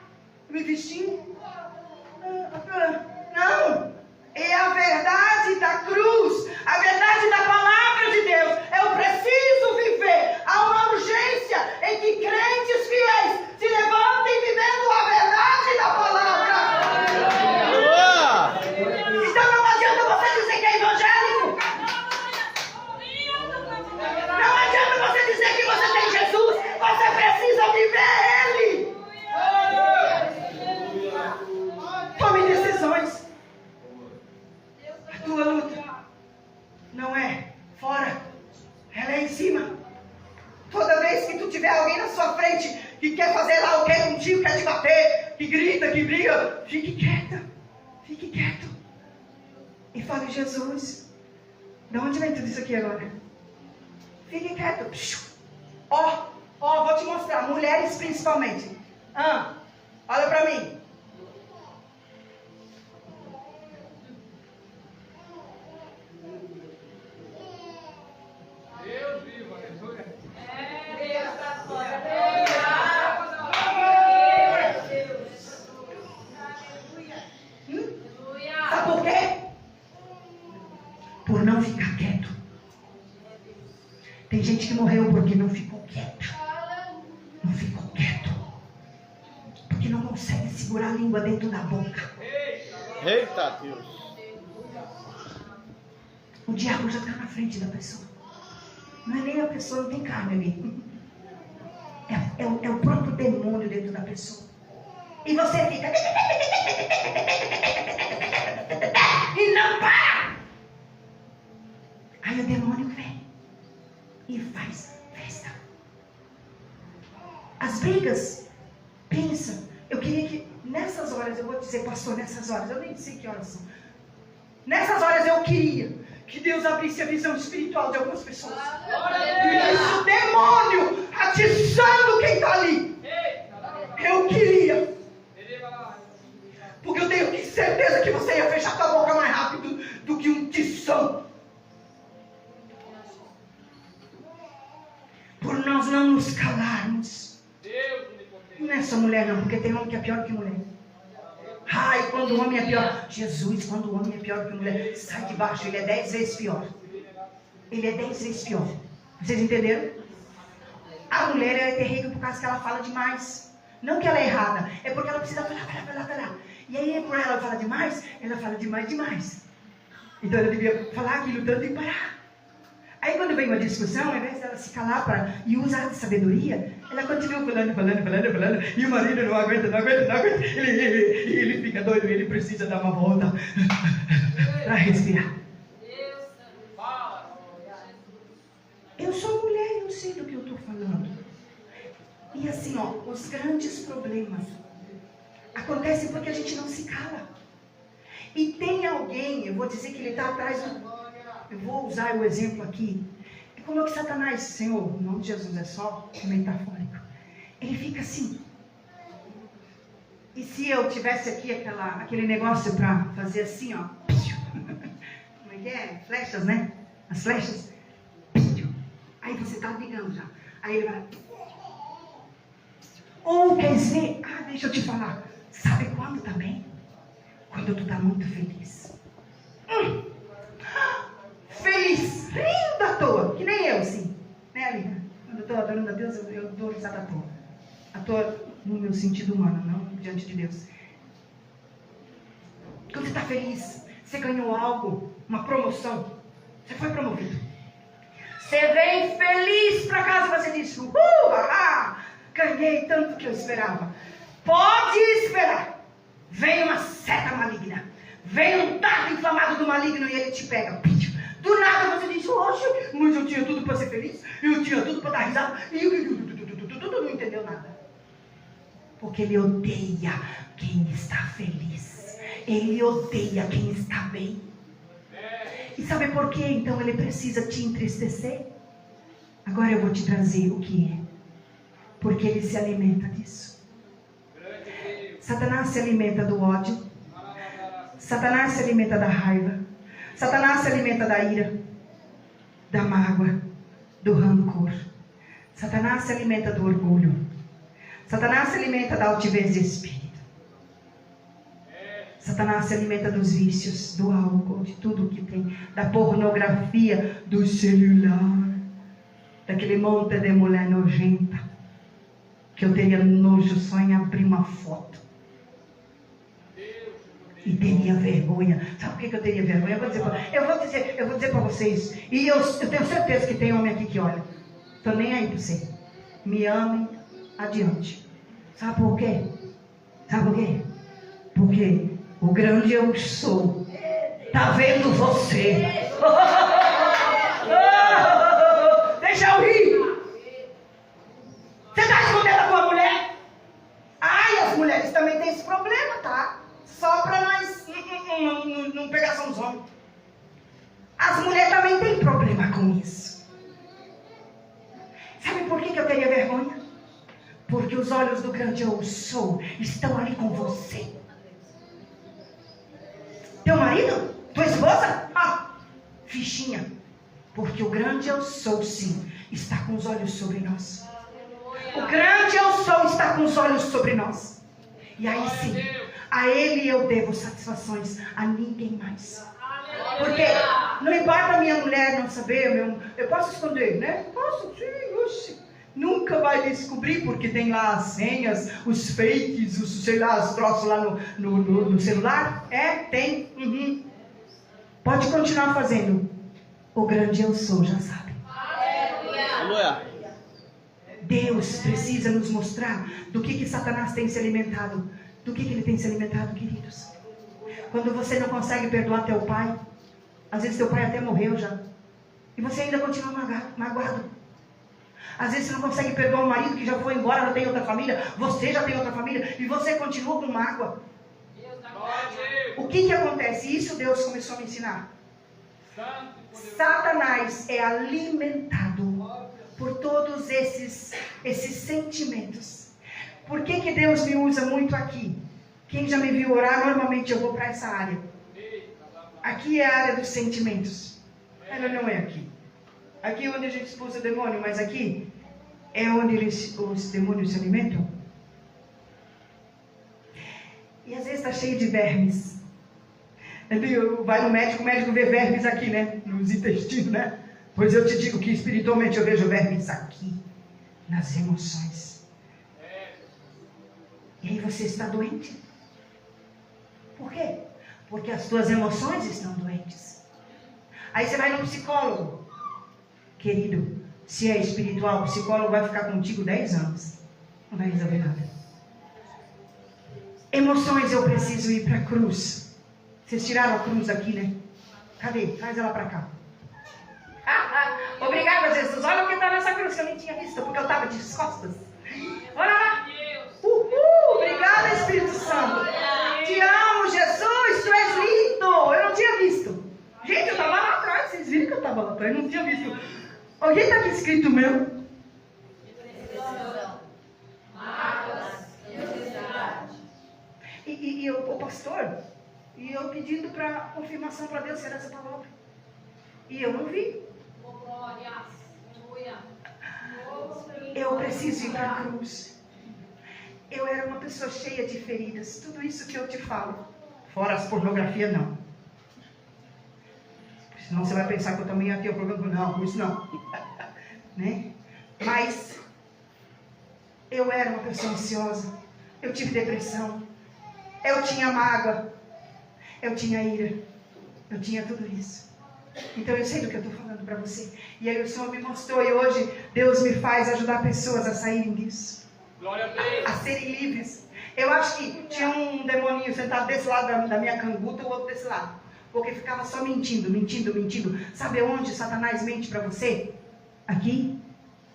Me vestir? Não. É a verdade da cruz, a verdade da palavra de Deus. Eu preciso viver. Há uma urgência em que crentes fiéis se levantem vivendo a verdade da palavra. Então não adianta você dizer que é evangélico. Não adianta você dizer que você tem Jesus. Você precisa viver Ele. Tome decisões. A tua luta não é fora, ela é em cima. Toda vez que tu tiver alguém na sua frente que quer fazer lá o que contigo, quer te bater, que grita, que briga, fique quieto e fale: Jesus, de onde vem tudo isso aqui agora? Fique quieto. Vou te mostrar, mulheres principalmente. Olha pra mim. Deus vivo, aleluia. Sabe por quê? Por não ficar quieto. Tem gente que morreu porque não ficou quieta. Não ficou quieto. Porque não consegue segurar a língua dentro da boca. Eita Deus. O diabo já está na frente da pessoa. Não é nem a pessoa, não tem carne ali. É o próprio demônio dentro da pessoa. E você fica... E não para! Aí o demônio vem e faz festa. As brigas, pensa. Eu queria que nessas horas, eu vou dizer, pastor, nessas horas, eu nem sei que horas são. Nessas horas eu queria que Deus abrisse a visão espiritual de algumas pessoas. E visse o demônio atiçando quem está ali. Eu queria. Porque eu tenho certeza que você ia fechar tua boca mais rápido do que um tição. Por nós não nos calarmos. Nessa mulher não, porque tem homem que é pior que mulher. Ai, quando o homem é pior. Jesus, quando o homem é pior que a mulher, sai de baixo, ele é 10 vezes pior. Ele é 10 vezes pior. Vocês entenderam? A mulher é terrível por causa que ela fala demais. Não que ela é errada, é porque ela precisa falar. E aí, por ela falar demais, ela fala demais. Então ela devia falar aquilo tanto e parar. Aí quando vem uma discussão, ao invés dela se calar e usar de sabedoria, ela continua falando, e o marido não aguenta, ele fica doido, ele precisa dar uma volta para respirar. Eu sou mulher, eu sei do que eu estou falando. E assim, os grandes problemas acontecem porque a gente não se cala. E tem alguém, eu vou dizer que ele está atrás do... Eu vou usar o exemplo aqui. É como que Satanás, Senhor, o nome de Jesus é só metafórico. Ele fica assim. E se eu tivesse aqui aquele negócio para fazer assim, ó. Como é que é? Flechas, né? As flechas. Aí você está ligando já. Aí ele vai... Ou quer dizer, deixa eu te falar. Sabe quando também? Quando tu está muito feliz. Feliz, rindo à toa, que nem eu, sim. Né, Alina? Quando eu estou adorando a Deus, eu dou risada à toa. À toa no meu sentido humano, não diante de Deus. Quando você está feliz, você ganhou algo, uma promoção, você foi promovido. Você vem feliz para casa e você diz, ganhei tanto que eu esperava. Pode esperar. Vem uma seta maligna. Vem um dardo inflamado do maligno e ele te pega. Do nada você diz, oxe, mas eu tinha tudo para ser feliz. Eu tinha tudo para dar risada. E não entendeu nada. Porque ele odeia quem está feliz. Ele odeia quem está bem. E sabe por que então ele precisa te entristecer? Agora eu vou te trazer o que é. Porque ele se alimenta disso. Satanás se alimenta do ódio. Satanás se alimenta da raiva. Satanás se alimenta da ira, da mágoa, do rancor. Satanás se alimenta do orgulho. Satanás se alimenta da altivez de espírito. Satanás se alimenta dos vícios, do álcool, de tudo que tem, da pornografia, do celular, daquele monte de mulher nojenta, que eu teria nojo só em abrir uma foto. E teria vergonha. Sabe por que eu teria vergonha? Eu vou dizer para vocês, e eu tenho certeza que tem homem aqui que olha. Estou nem aí para você. Me amem adiante. Sabe por quê? Sabe por quê? Porque o grande eu sou está vendo você. Deixa eu rir. Você está escondendo a tua mulher? Ai, as mulheres também têm esse problema, tá? Só para nós não pegar só os homens. As mulheres também têm problema com isso. Sabe por que eu teria vergonha? Porque os olhos do grande eu sou estão ali com você. Teu marido? Tua esposa? Fichinha. Porque o grande eu sou, sim, está com os olhos sobre nós. O grande eu sou está com os olhos sobre nós. E aí sim, a ele eu devo satisfações, a ninguém mais. Porque não importa a minha mulher não saber, eu posso esconder, né? Posso, sim, oxe. Nunca vai descobrir, porque tem lá as senhas, os fakes, sei lá, os troços lá no celular. Tem. Uhum. Pode continuar fazendo. O grande eu sou, já sabe. Aleluia. Deus precisa nos mostrar do que Satanás tem se alimentado. Do que ele tem se alimentado, queridos? Quando você não consegue perdoar teu pai, às vezes teu pai até morreu já, e você ainda continua magoado. Às vezes você não consegue perdoar um marido que já foi embora, já tem outra família, você já tem outra família, e você continua com mágoa. O que acontece? Isso Deus começou a me ensinar. Satanás é alimentado por todos esses sentimentos. Por que Deus me usa muito aqui? Quem já me viu orar, normalmente eu vou para essa área. Aqui é a área dos sentimentos. Ela não é aqui. Aqui é onde a gente expulsa o demônio, mas aqui é onde os demônios se alimentam. E às vezes está cheio de vermes. Vai no médico, o médico vê vermes aqui, né? Nos intestinos, né? Pois eu te digo que espiritualmente eu vejo vermes aqui, nas emoções. E aí você está doente. Por quê? Porque as tuas emoções estão doentes. Aí você vai no psicólogo. Querido, se é espiritual, o psicólogo vai ficar contigo 10 anos. Não vai resolver nada. Emoções, eu preciso ir para a cruz. Vocês tiraram a cruz aqui, né? Cadê? Traz ela para cá. Obrigada, Jesus. Olha o que está nessa cruz que eu nem tinha visto, porque eu estava de costas. Olha lá. Obrigada, Espírito Santo. Te amo, Jesus. Tu és lindo. Eu não tinha visto. Gente, eu estava lá atrás. Vocês viram que eu estava lá atrás? Eu não tinha visto. Alguém está aqui escrito meu? E o pastor, e eu pedindo para confirmação para Deus se era essa palavra. E eu não vi. Eu preciso ir para a cruz. Eu era uma pessoa cheia de feridas. Tudo isso que eu te falo. Fora as pornografias, não. Senão você vai pensar que eu também ia ter um problema. Não, com isso não. Né? Mas eu era uma pessoa ansiosa. eu tive depressão, eu tinha mágoa, eu tinha ira, eu tinha tudo isso. Então eu sei do que eu estou falando para você. E aí o Senhor me mostrou, e hoje Deus me faz ajudar pessoas a saírem disso. Glória a Deus. A serem livres. Eu acho que tinha um demoninho sentado desse lado da minha canguta, o outro desse lado. Porque ficava só mentindo. Sabe onde Satanás mente para você? Aqui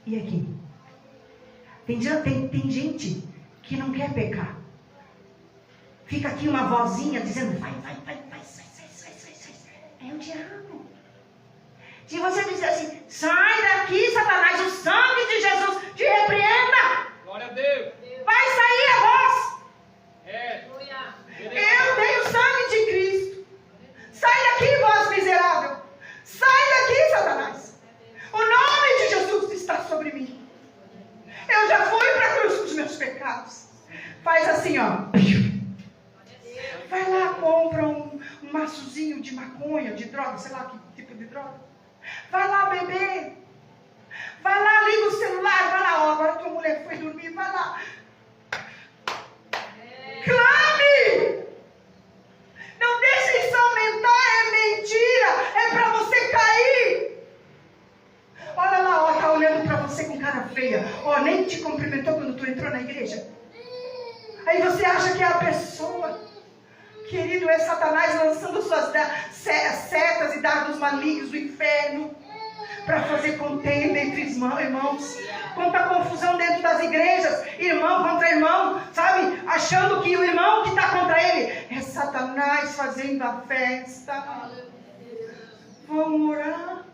e aqui. Tem gente que não quer pecar. Fica aqui uma vozinha dizendo, vai. É o diabo. Se você disser assim, sai daqui, Satanás, o sangue de Jesus te repreenda. Glória a Deus. Vai sair a voz. É. Eu tenho sangue de Cristo. Sai daqui, voz miserável. Sai daqui, Satanás. O nome de Jesus está sobre mim. Eu já fui para a cruz com os meus pecados. Faz assim, ó. Vai lá, compra um maçozinho de maconha, de droga, sei lá que tipo de droga. Vai lá beber. Vai lá, liga o celular. Vai lá, ó, agora tua mulher foi dormir. Vai lá. Clame! Não deixe isso aumentar, é mentira. É para você cair. Olha lá, ó, tá olhando para você com cara feia. Ó, nem te cumprimentou quando tu entrou na igreja. Aí você acha que é a pessoa. Querido, é Satanás lançando suas setas e dardos malignos do inferno para fazer contenda entre irmãos. Quanta confusão dentro das igrejas, irmão contra irmão, sabe? Achando que o irmão que está contra ele é Satanás fazendo a festa. Vamos orar.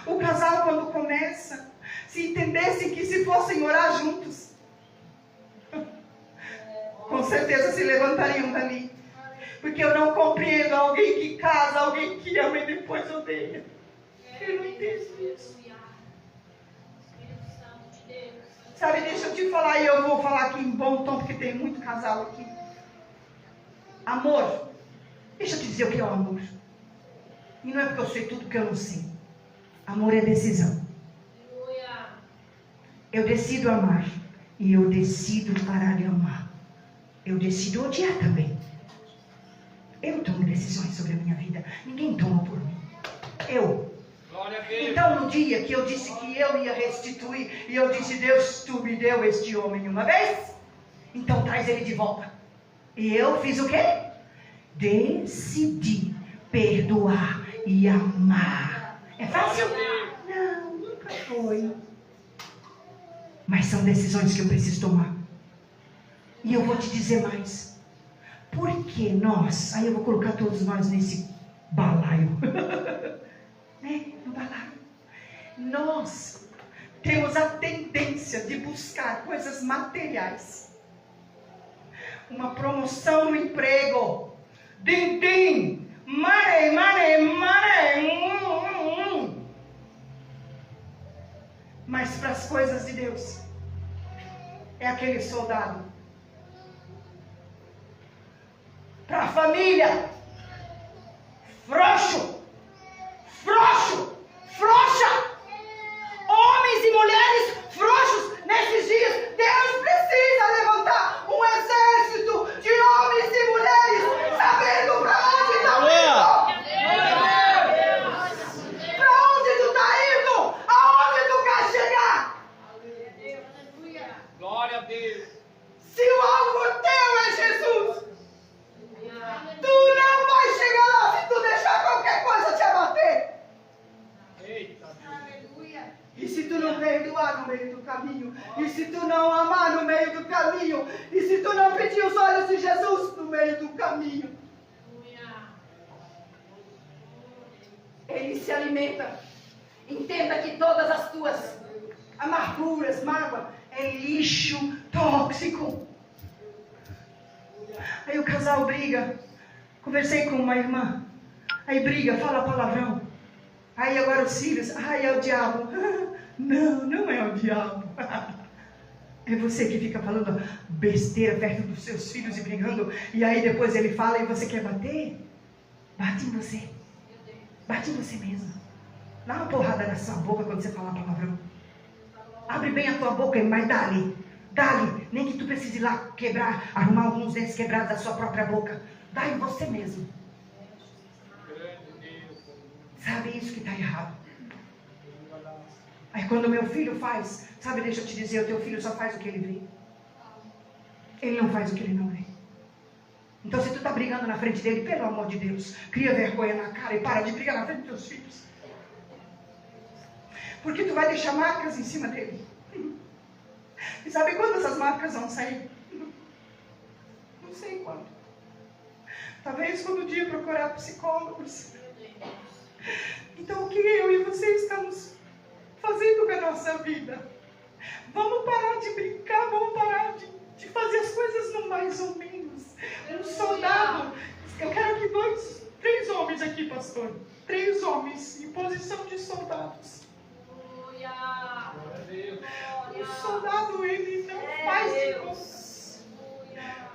O casal, quando começa, se entendessem que se fossem orar juntos, com certeza se levantariam dali. Porque eu não compreendo alguém que casa, alguém que ama e depois odeia. Eu não entendo isso. Sabe, deixa eu te falar, e eu vou falar aqui em bom tom, porque tem muito casal aqui. Amor. Deixa eu te dizer o que é o amor. E não é porque eu sei tudo que eu não sei. Amor é decisão. Eu decido amar. E eu decido parar de amar. Eu decido odiar também. Eu tomo decisões sobre a minha vida. Ninguém toma por mim. Eu. Glória a Deus. Então, no dia que eu disse que eu ia restituir, e eu disse, Deus, tu me deu este homem uma vez, então traz ele de volta. E eu fiz o quê? Decidi perdoar e amar. É fácil? Não, nunca foi. Mas são decisões que eu preciso tomar. E eu vou te dizer mais. Porque nós, aí eu vou colocar todos nós nesse balaio. Né? No balaio. Nós temos a tendência de buscar coisas materiais. Uma promoção no emprego. Din-din. Money. Mas para as coisas de Deus, é aquele soldado. Para a família, frouxa. Homens e mulheres frouxos nesses dias. Deus precisa levantar um exército de homens e mulheres, sabendo para onde está indo. Para onde tu está indo? Aonde tu quer chegar? Glória a Deus. Se o alvo teu é Jesus, tu não vai chegar lá se tu deixar qualquer coisa te abater. Eita. E se tu não perdoar no meio do caminho, e se tu não amar no meio do caminho, e se tu não pedir os olhos de Jesus no meio do caminho, ele se alimenta. Entenda que todas as tuas amarguras, mágoa, é lixo tóxico. Aí o casal briga. Conversei com uma irmã. Aí briga, fala palavrão. Aí agora os filhos, ai, é o diabo. Não é o diabo. É você que fica falando besteira perto dos seus filhos e brigando. E aí depois ele fala e você quer bater? Bate em você. Bate em você mesmo. Dá uma porrada na sua boca quando você falar palavrão. Abre bem a tua boca, mas dá ali. Dá-lhe, nem que tu precise ir lá quebrar, arrumar alguns dentes quebrados da sua própria boca. Dá-lhe você mesmo. Sabe isso que está errado. Aí quando meu filho faz, sabe, deixa eu te dizer, o teu filho só faz o que ele vê. Ele não faz o que ele não vê. Então se tu está brigando na frente dele, pelo amor de Deus, cria vergonha na cara e para de brigar na frente dos teus filhos. Porque tu vai deixar marcas em cima dele. E sabe quando essas marcas vão sair? Não sei quando. Talvez quando o dia procurar psicólogos. Então o que eu e você estamos fazendo com a nossa vida? Vamos parar de brincar, vamos parar de fazer as coisas no mais ou menos. Um soldado, eu quero que 3 homens aqui, pastor. 3 homens em posição de soldados. O soldado, ele não faz de conta.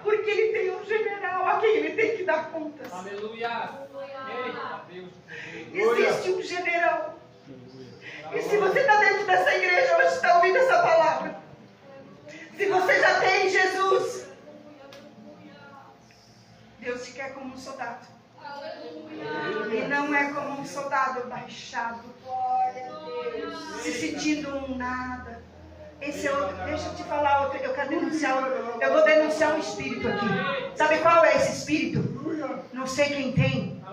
Porque ele tem um general a quem ele tem que dar contas. Aleluia. Existe um general. E se você está dentro dessa igreja hoje, está ouvindo essa palavra, se você já tem Jesus, Deus te quer como um soldado. E não é como um soldado baixado, se sentindo um nada. Esse é outro. Deixa eu te falar outro. Eu quero denunciar. Eu vou denunciar um espírito aqui. Sabe qual é esse espírito? Não sei quem tem.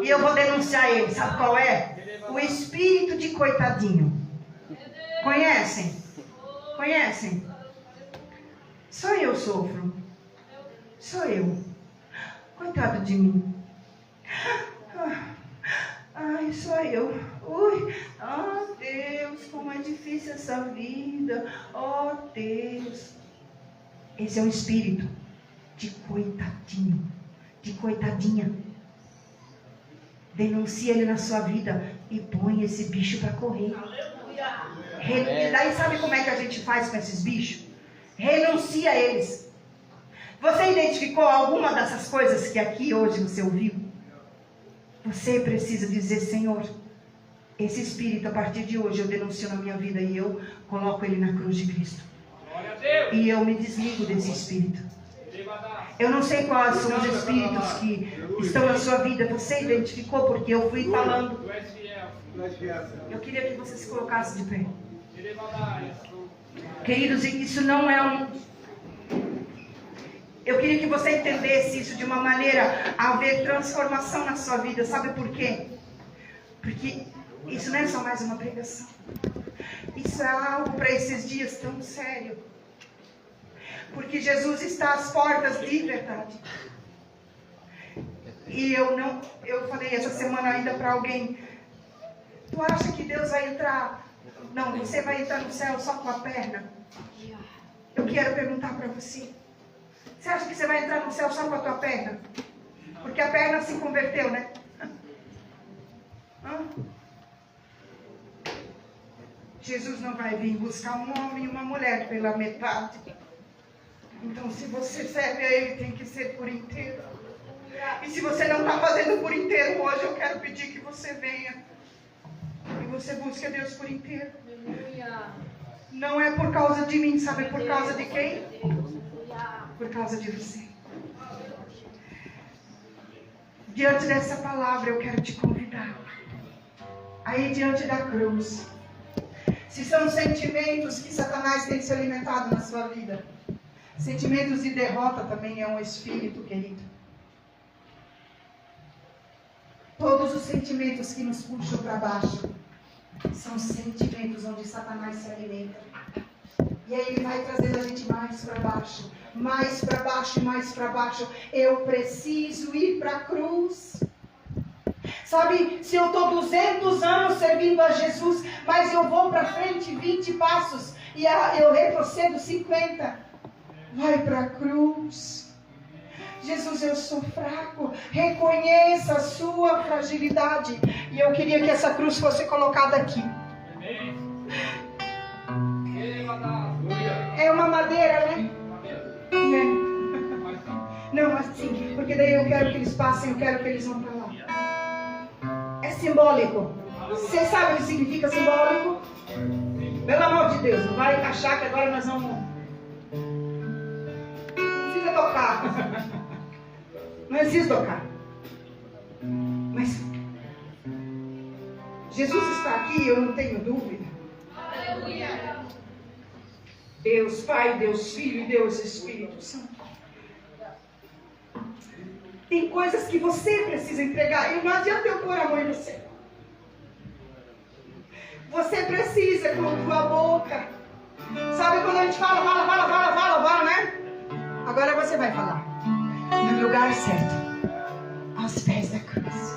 E eu vou denunciar ele. Sabe qual é? O espírito de coitadinho. Conhecem? Conhecem? Só eu sofro. Sou eu. Coitado de mim. Ai, só eu. Ui, oh Deus, como é difícil essa vida. Oh Deus. Esse é um espírito de coitadinho, de coitadinha. Denuncia ele na sua vida e põe esse bicho para correr. E daí sabe como é que a gente faz com esses bichos? Renuncia a eles. Você identificou alguma dessas coisas que aqui hoje você ouviu? Você precisa dizer: Senhor, esse espírito a partir de hoje eu denuncio na minha vida e eu coloco ele na cruz de Cristo. E eu me desligo desse espírito. Eu não sei quais são os espíritos que estão na sua vida. Você identificou porque eu fui falando. Eu queria que você se colocasse de pé. Queridos, isso não é um... Eu queria que você entendesse isso de uma maneira a haver transformação na sua vida. Sabe por quê? Porque isso não é só mais uma pregação. Isso é algo para esses dias tão sério. Porque Jesus está às portas de verdade. E eu falei essa semana ainda para alguém: tu acha que Deus vai entrar? Não, você vai entrar no céu só com a perna? Eu quero perguntar para você: você acha que você vai entrar no céu só com a tua perna? Porque a perna se converteu, né? Jesus não vai vir buscar um homem e uma mulher pela metade. Então, se você serve a Ele, tem que ser por inteiro. E se você não está fazendo por inteiro hoje, eu quero pedir que você venha e você busque a Deus por inteiro. Não é por causa de mim, sabe por causa de quem? Por causa de você. Diante dessa palavra, eu quero te convidar aí diante da cruz. Se são sentimentos que Satanás tem se alimentado na sua vida, sentimentos de derrota também é um espírito, querido. Todos os sentimentos que nos puxam para baixo são sentimentos onde Satanás se alimenta. E aí ele vai trazendo a gente mais para baixo, mais para baixo e mais para baixo. Eu preciso ir para a cruz. Sabe, se eu estou 200 anos servindo a Jesus, mas eu vou para frente 20 passos e eu retrocedo 50, vai para a cruz. Jesus, eu sou fraco, reconheça a sua fragilidade. E eu queria que essa cruz fosse colocada aqui. É uma madeira, né? Não, assim, porque daí eu quero que eles passem, eu quero que eles vão para lá. É simbólico. Você sabe o que significa simbólico? Pelo amor de Deus, não vai achar que agora nós vamos tocar. Não existe tocar. Mas Jesus está aqui, eu não tenho dúvida. Deus Pai, Deus Filho e Deus Espírito Santo. Tem coisas que você precisa entregar. E não adianta eu pôr a mão em você. Você precisa com a tua boca. Sabe quando a gente fala, né? Agora você vai falar. No lugar certo. Aos pés da cruz.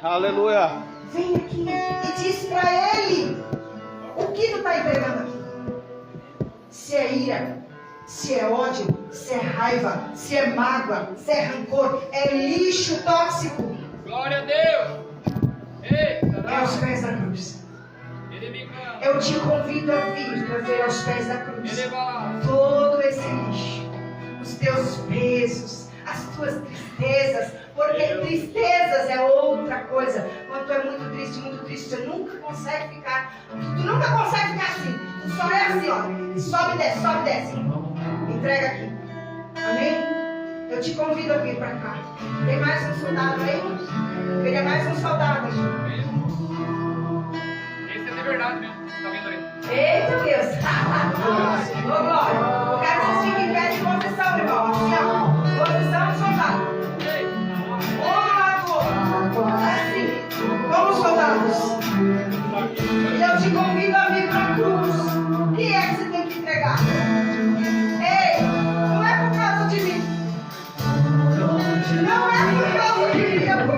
Aleluia. Vem aqui e diz para ele o que tu está entregando aqui. Se é ira, se é ódio, se é raiva, se é mágoa, se é rancor, é lixo tóxico. Glória a Deus. Eita, É aos pés da cruz. ele me canta. Eu te convido a vir trazer aos pés da cruz Ele vai. todo esse lixo, os teus pesos, as tuas tristezas, porque tristezas é outra coisa. Quando tu é muito triste, tu nunca consegue ficar assim. Tu só é assim, ó, sobe e desce. Entrega aqui. Amém? Eu te convido a vir para cá. Tem mais um soldado aí? Queria mais um soldado aí. Esse é de verdade mesmo. Tá vendo aí? Eita Deus! Ô Glória, eu quero que vocês fiquem em pé de posição, irmão. Assim, ó. Posição de soldado. Assim, como soldados. E eu te convido a vir para a cruz. O que é que você tem que entregar? Ei, não é por causa de mim. Não é por causa de mim, é por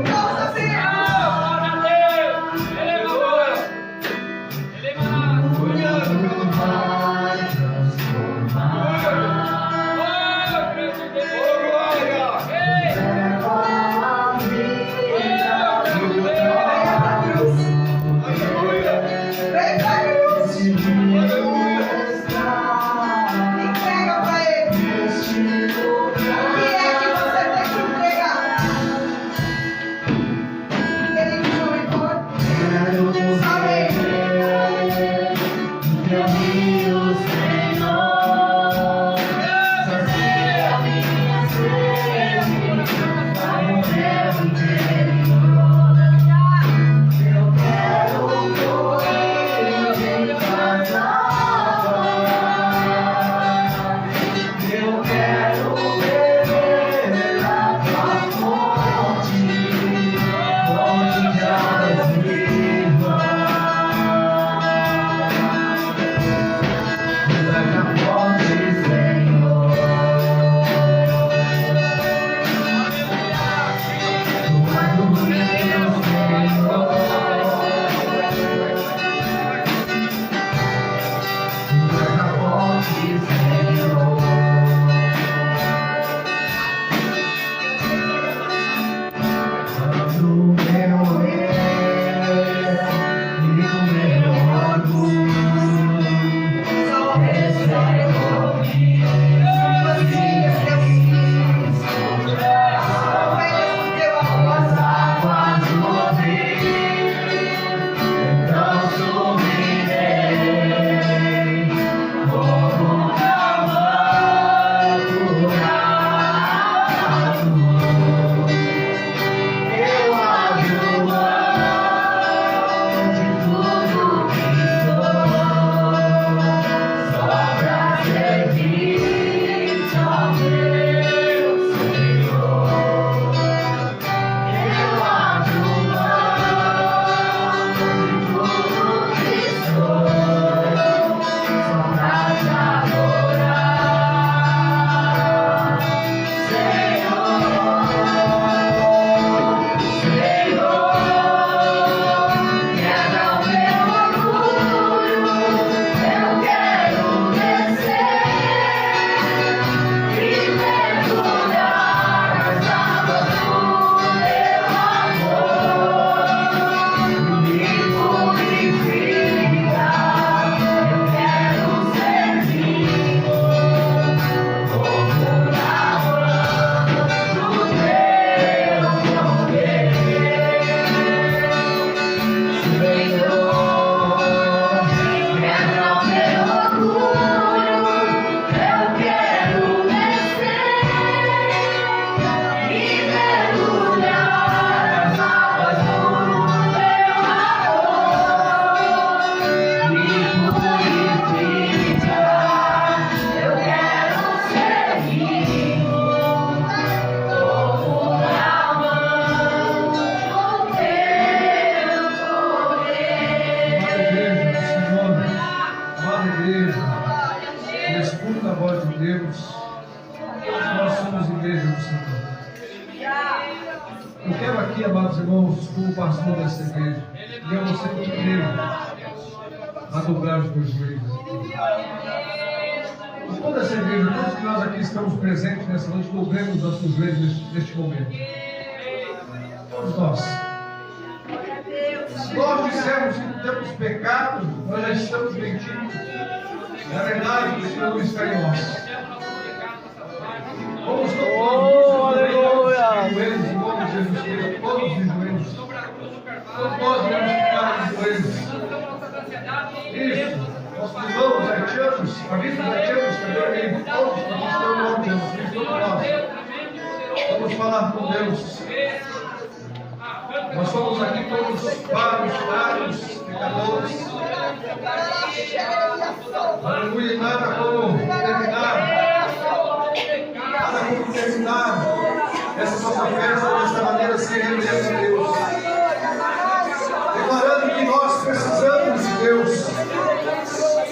quero aqui, amados irmãos, como pastor dessa igreja, e é você que primeiro a dobrar os meus joelhos. E toda essa igreja, todos que nós aqui estamos presentes nessa noite, dobremos nossos joelhos neste momento. Todos nós. Nós dissemos que não temos pecado, nós já estamos mentindo. Na verdade, o Senhor não está em nós. Vamos todos joelhos em nome de Jesus Cristo, todos os joelhos. Todos nós iremos ficar de joelhos. Isso, nós irmãos haitianos, amigos haitianos também, todos nós estamos em nome de Jesus Cristo, todos nós. Vamos falar com Deus. Nós somos aqui todos vários pecadores. Aleluia, nada como terminar essa nossa festa desta maneira, se rendendo a Deus. Declarando que nós precisamos de Deus.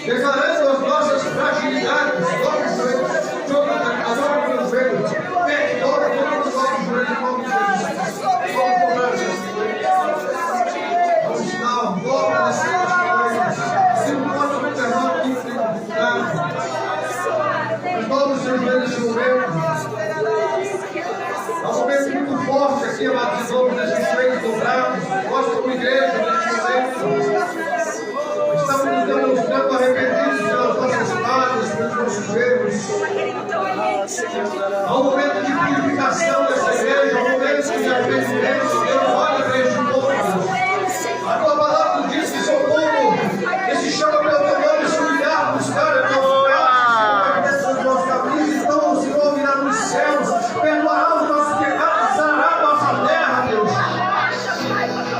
Declarando as nossas fragilidades. Todos os seus joelhos se movendo. Há um momento muito forte aqui, amados irmãos, nesses joelhos dobrados. Nós, como igreja, neste momento, estamos nos demonstrando arrependidos pelas nossas falhas, pelos nossos erros. Há um momento de purificação dessa igreja, há um momento de arrependimento. Deus olha para este povo. A tua palavra nos diz que seu povo, que se chama pelo teu nome, se humilhar, buscar a tua vontade. Então o Senhor virá nos céus, perdoará os nossos pecados, sarará a nossa terra, Deus.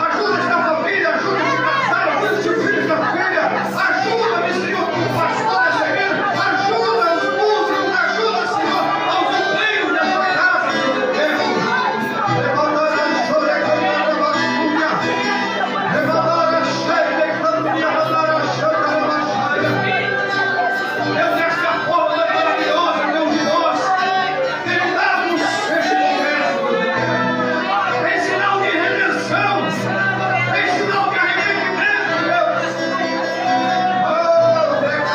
Ajuda esta família, ajuda esse casal, ajuda esse filho, essa filha. Ajuda-me, Senhor, como pastor dessa igreja. Ajuda os músicos, ajuda, Senhor, aos obreiros dessa casa, Senhor eterno. Levantar a chora, cantar a basculha. Levantar a cheia, cantar a chora, a basculha. Deus, desta forma maravilhosa, Deus de nós, terminamos este momento, em sinal de redenção, em sinal de arrependimento, Deus. Oh, Deus,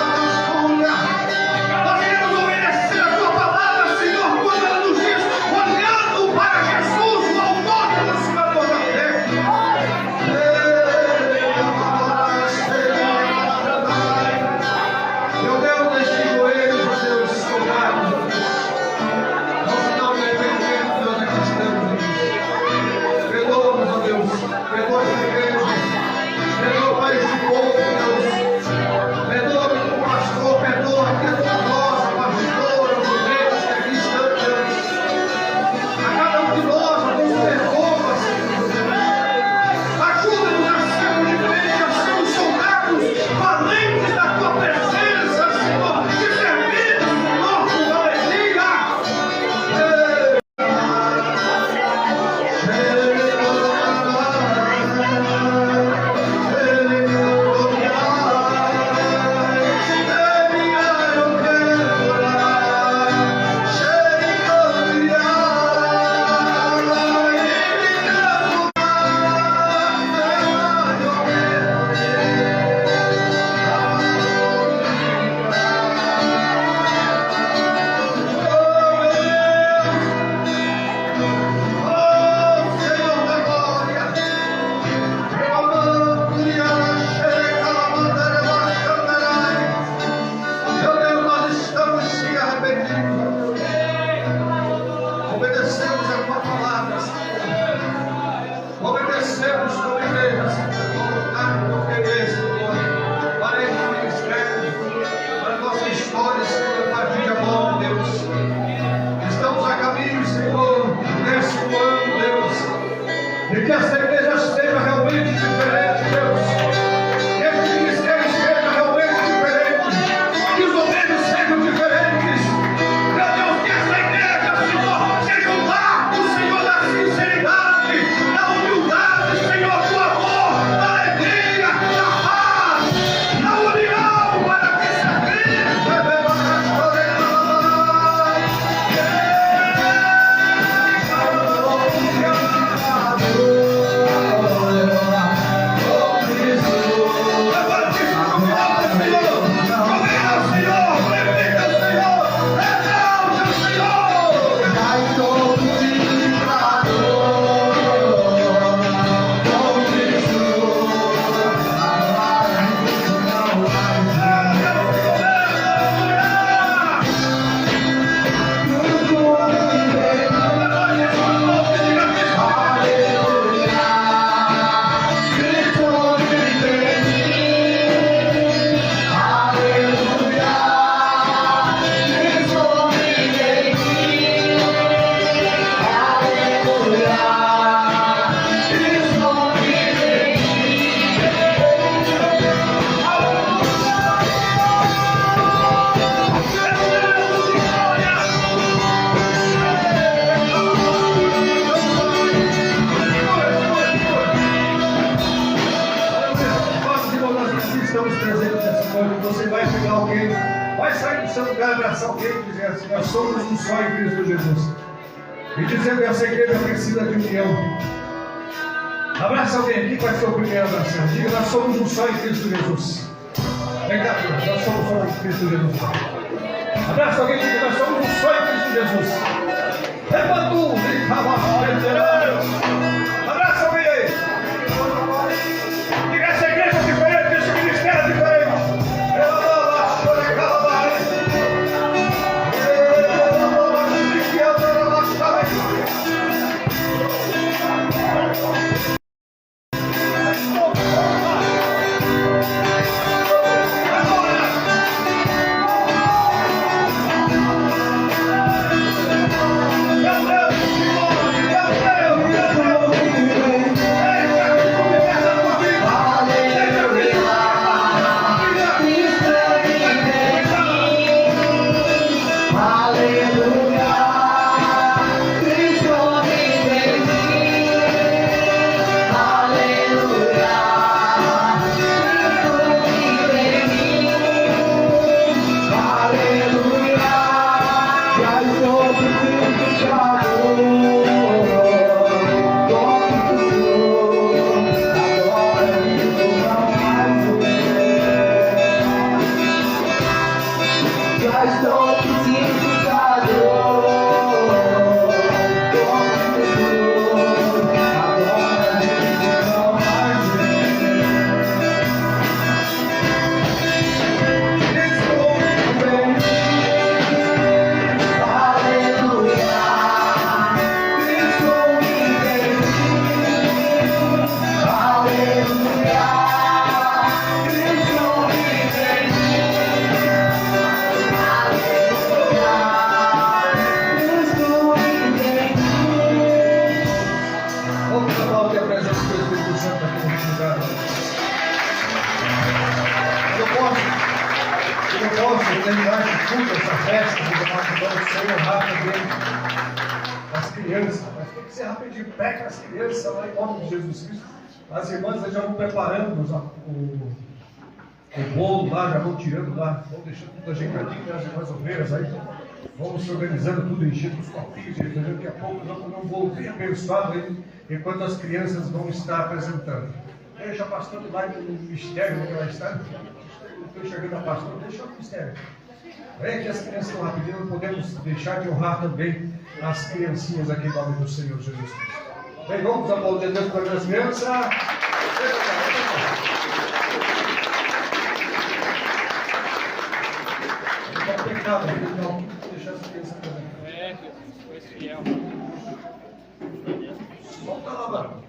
nós queremos obedecer a tua palavra, Senhor, quando ela nos diz, olhando para Jesus, o autor e consumador da fé. Meu Deus, nestes joelhos, ó Deus, dobrados, ó Deus. Ao final do arrependimento, nós aqui estamos, Deus. Perdoa-nos, ó Deus. Perdoa esta igreja. Perdoa para este povo, Deus. Perdoa-me como pastor. Perdoa aqui a todos nós, a pastora, os obreiros que aqui estão, Deus. A cada um de nós, ó Deus, perdoa, Senhor Deus. Ajuda-nos a sermos diferentes, a sermos soldados, valentes da tua presença, Senhor, te servindo, Senhor, com alegria. Meu Deus, nós estamos sim arrependidos. Obedecemos a tua palavra, Senhor. Obedecemos como igreja, Senhor. Voluntário que ofereça, Senhor, para este ministério, para a nossa história, Senhor, a partir de agora, Deus. Estamos a caminho, Senhor, desse ano, Deus, de que essa igreja seja realmente diferente, Deus. Que este ministério seja realmente diferente. Que os obreiros sejam diferentes. Meu Deus, que essa igreja, Senhor, seja um marco, Senhor, da sinceridade, da humildade, Senhor, do amor, da alegria, da paz, da união, para que essa igreja seu lugar, abraçar alguém e dizer assim: nós somos um só em Cristo Jesus. E dizendo que essa igreja precisa de união. Abraça alguém aqui, vai ser o primeiro abraço. Diga: nós somos um só em Cristo Jesus. Vem cá, nós somos um só em Cristo Jesus. Abraça alguém e diga: nós somos um só em Cristo Jesus. Levanta um, abraça alguém aí. Diga: essa igreja é diferente, esse ministério é diferente. As irmãs já vão preparando o bolo lá, já vão tirando lá, vão deixando tudo ajeitadinho, as irmãs obreiras aí, vamos se organizando tudo, enchendo os copinhos, entendeu? Daqui a pouco nós vamos comer um bolo bem abençoado aí, enquanto as crianças vão estar apresentando. Deixa a pastora lá no mistério que ela está. Estou enxergando a pastora, deixa o mistério. É que as crianças estão rapidinho, não podemos deixar de honrar também as criancinhas aqui em nome do Senhor Jesus Cristo. Bem, vamos aplaudir Deus para as crianças. Não é pecado, não deixar as crianças também. É, foi fiel. Volta lá, mano.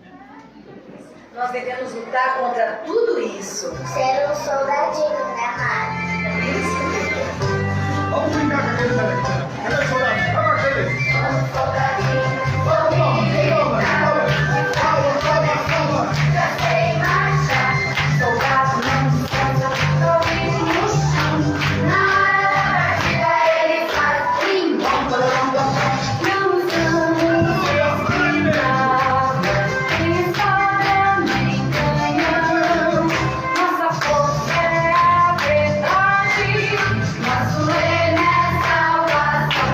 Nós devemos lutar contra tudo isso. Ser um soldadinho, né, Mari? Vamos brincar com aquele cara. Cadê o soldado? Agora, cadê? Um soldadinho. Já sei marchar. Soldado não descansa. Tô vivo no chão. Na hora da partida ele faz blim, bom, bom, bom. Não usamos nada. Eles também ganham. Nossa força é a verdade. Nosso lema é salvação.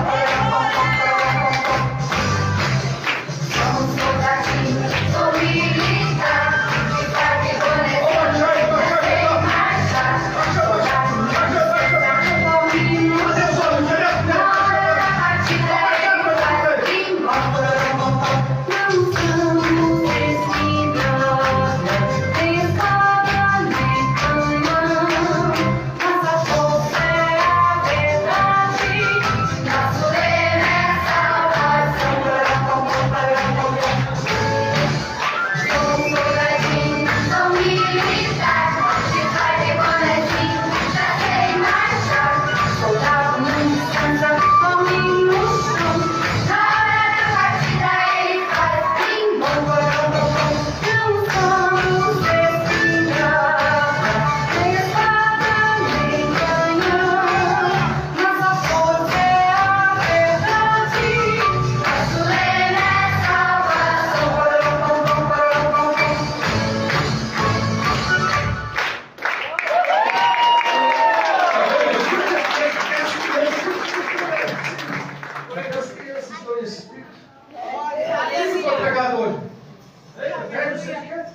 10 você quer?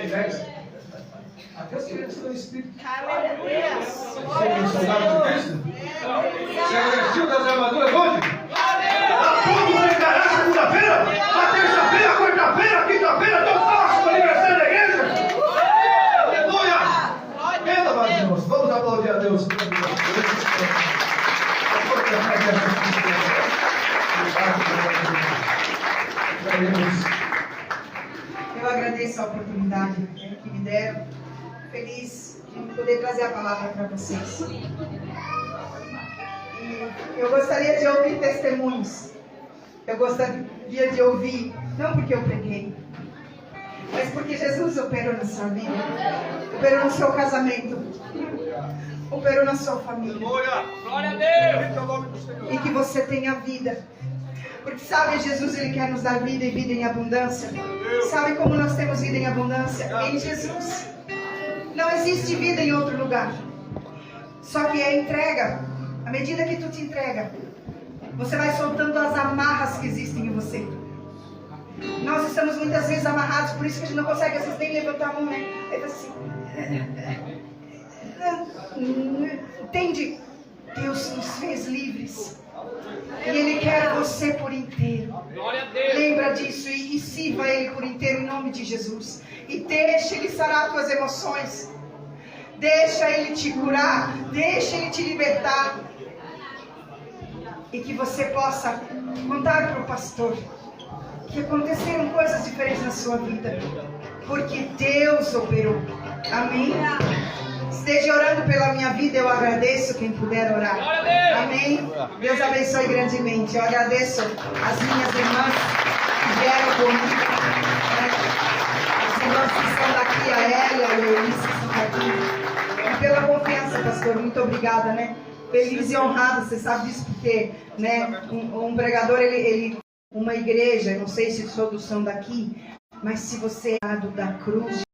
10. Até os crentes estão espíritos. Você é soldado de Cristo? Você é vestiu das armaduras hoje? Está pronto para encarar a segunda-feira? A terça-feira, a quarta-feira, a quinta-feira, tão próximo aniversário da igreja? Aleluia! Pela paz de Deus. Vamos aplaudir a Deus. Eu agradeço a oportunidade que me deram. Feliz de poder trazer a palavra para vocês. E eu gostaria de ouvir testemunhos. Eu gostaria de ouvir, não porque eu preguei, mas porque Jesus operou na sua vida, operou no seu casamento, operou na sua família. Glória a Deus! E que você tenha vida. Porque sabe, Jesus, Ele quer nos dar vida e vida em abundância. Sabe como nós temos vida em abundância? Em Jesus. Não existe vida em outro lugar. Só que é entrega. À medida que tu te entrega, você vai soltando as amarras que existem em você. Nós estamos muitas vezes amarrados, por isso que a gente não consegue, às vezes, nem levantar a mão, né? Aí assim... Entende? Deus nos fez livres. E Ele quer você por inteiro. Lembra disso e sirva Ele por inteiro em nome de Jesus. E deixa Ele sarar tuas emoções. Deixa Ele te curar. Deixa Ele te libertar. E que você possa contar para o pastor que aconteceram coisas diferentes na sua vida. Porque Deus operou. Amém? Esteja orando pela minha vida, eu agradeço quem puder orar. Amém? Deus abençoe grandemente. Eu agradeço as minhas irmãs que vieram comigo. As irmãs que estão daqui, a Elia, a Eunice, que estão aqui. E pela confiança, pastor, muito obrigada, né? Feliz e honrada, você sabe disso, porque né, um pregador, ele uma igreja, eu não sei se todos são daqui, mas se você é da cruz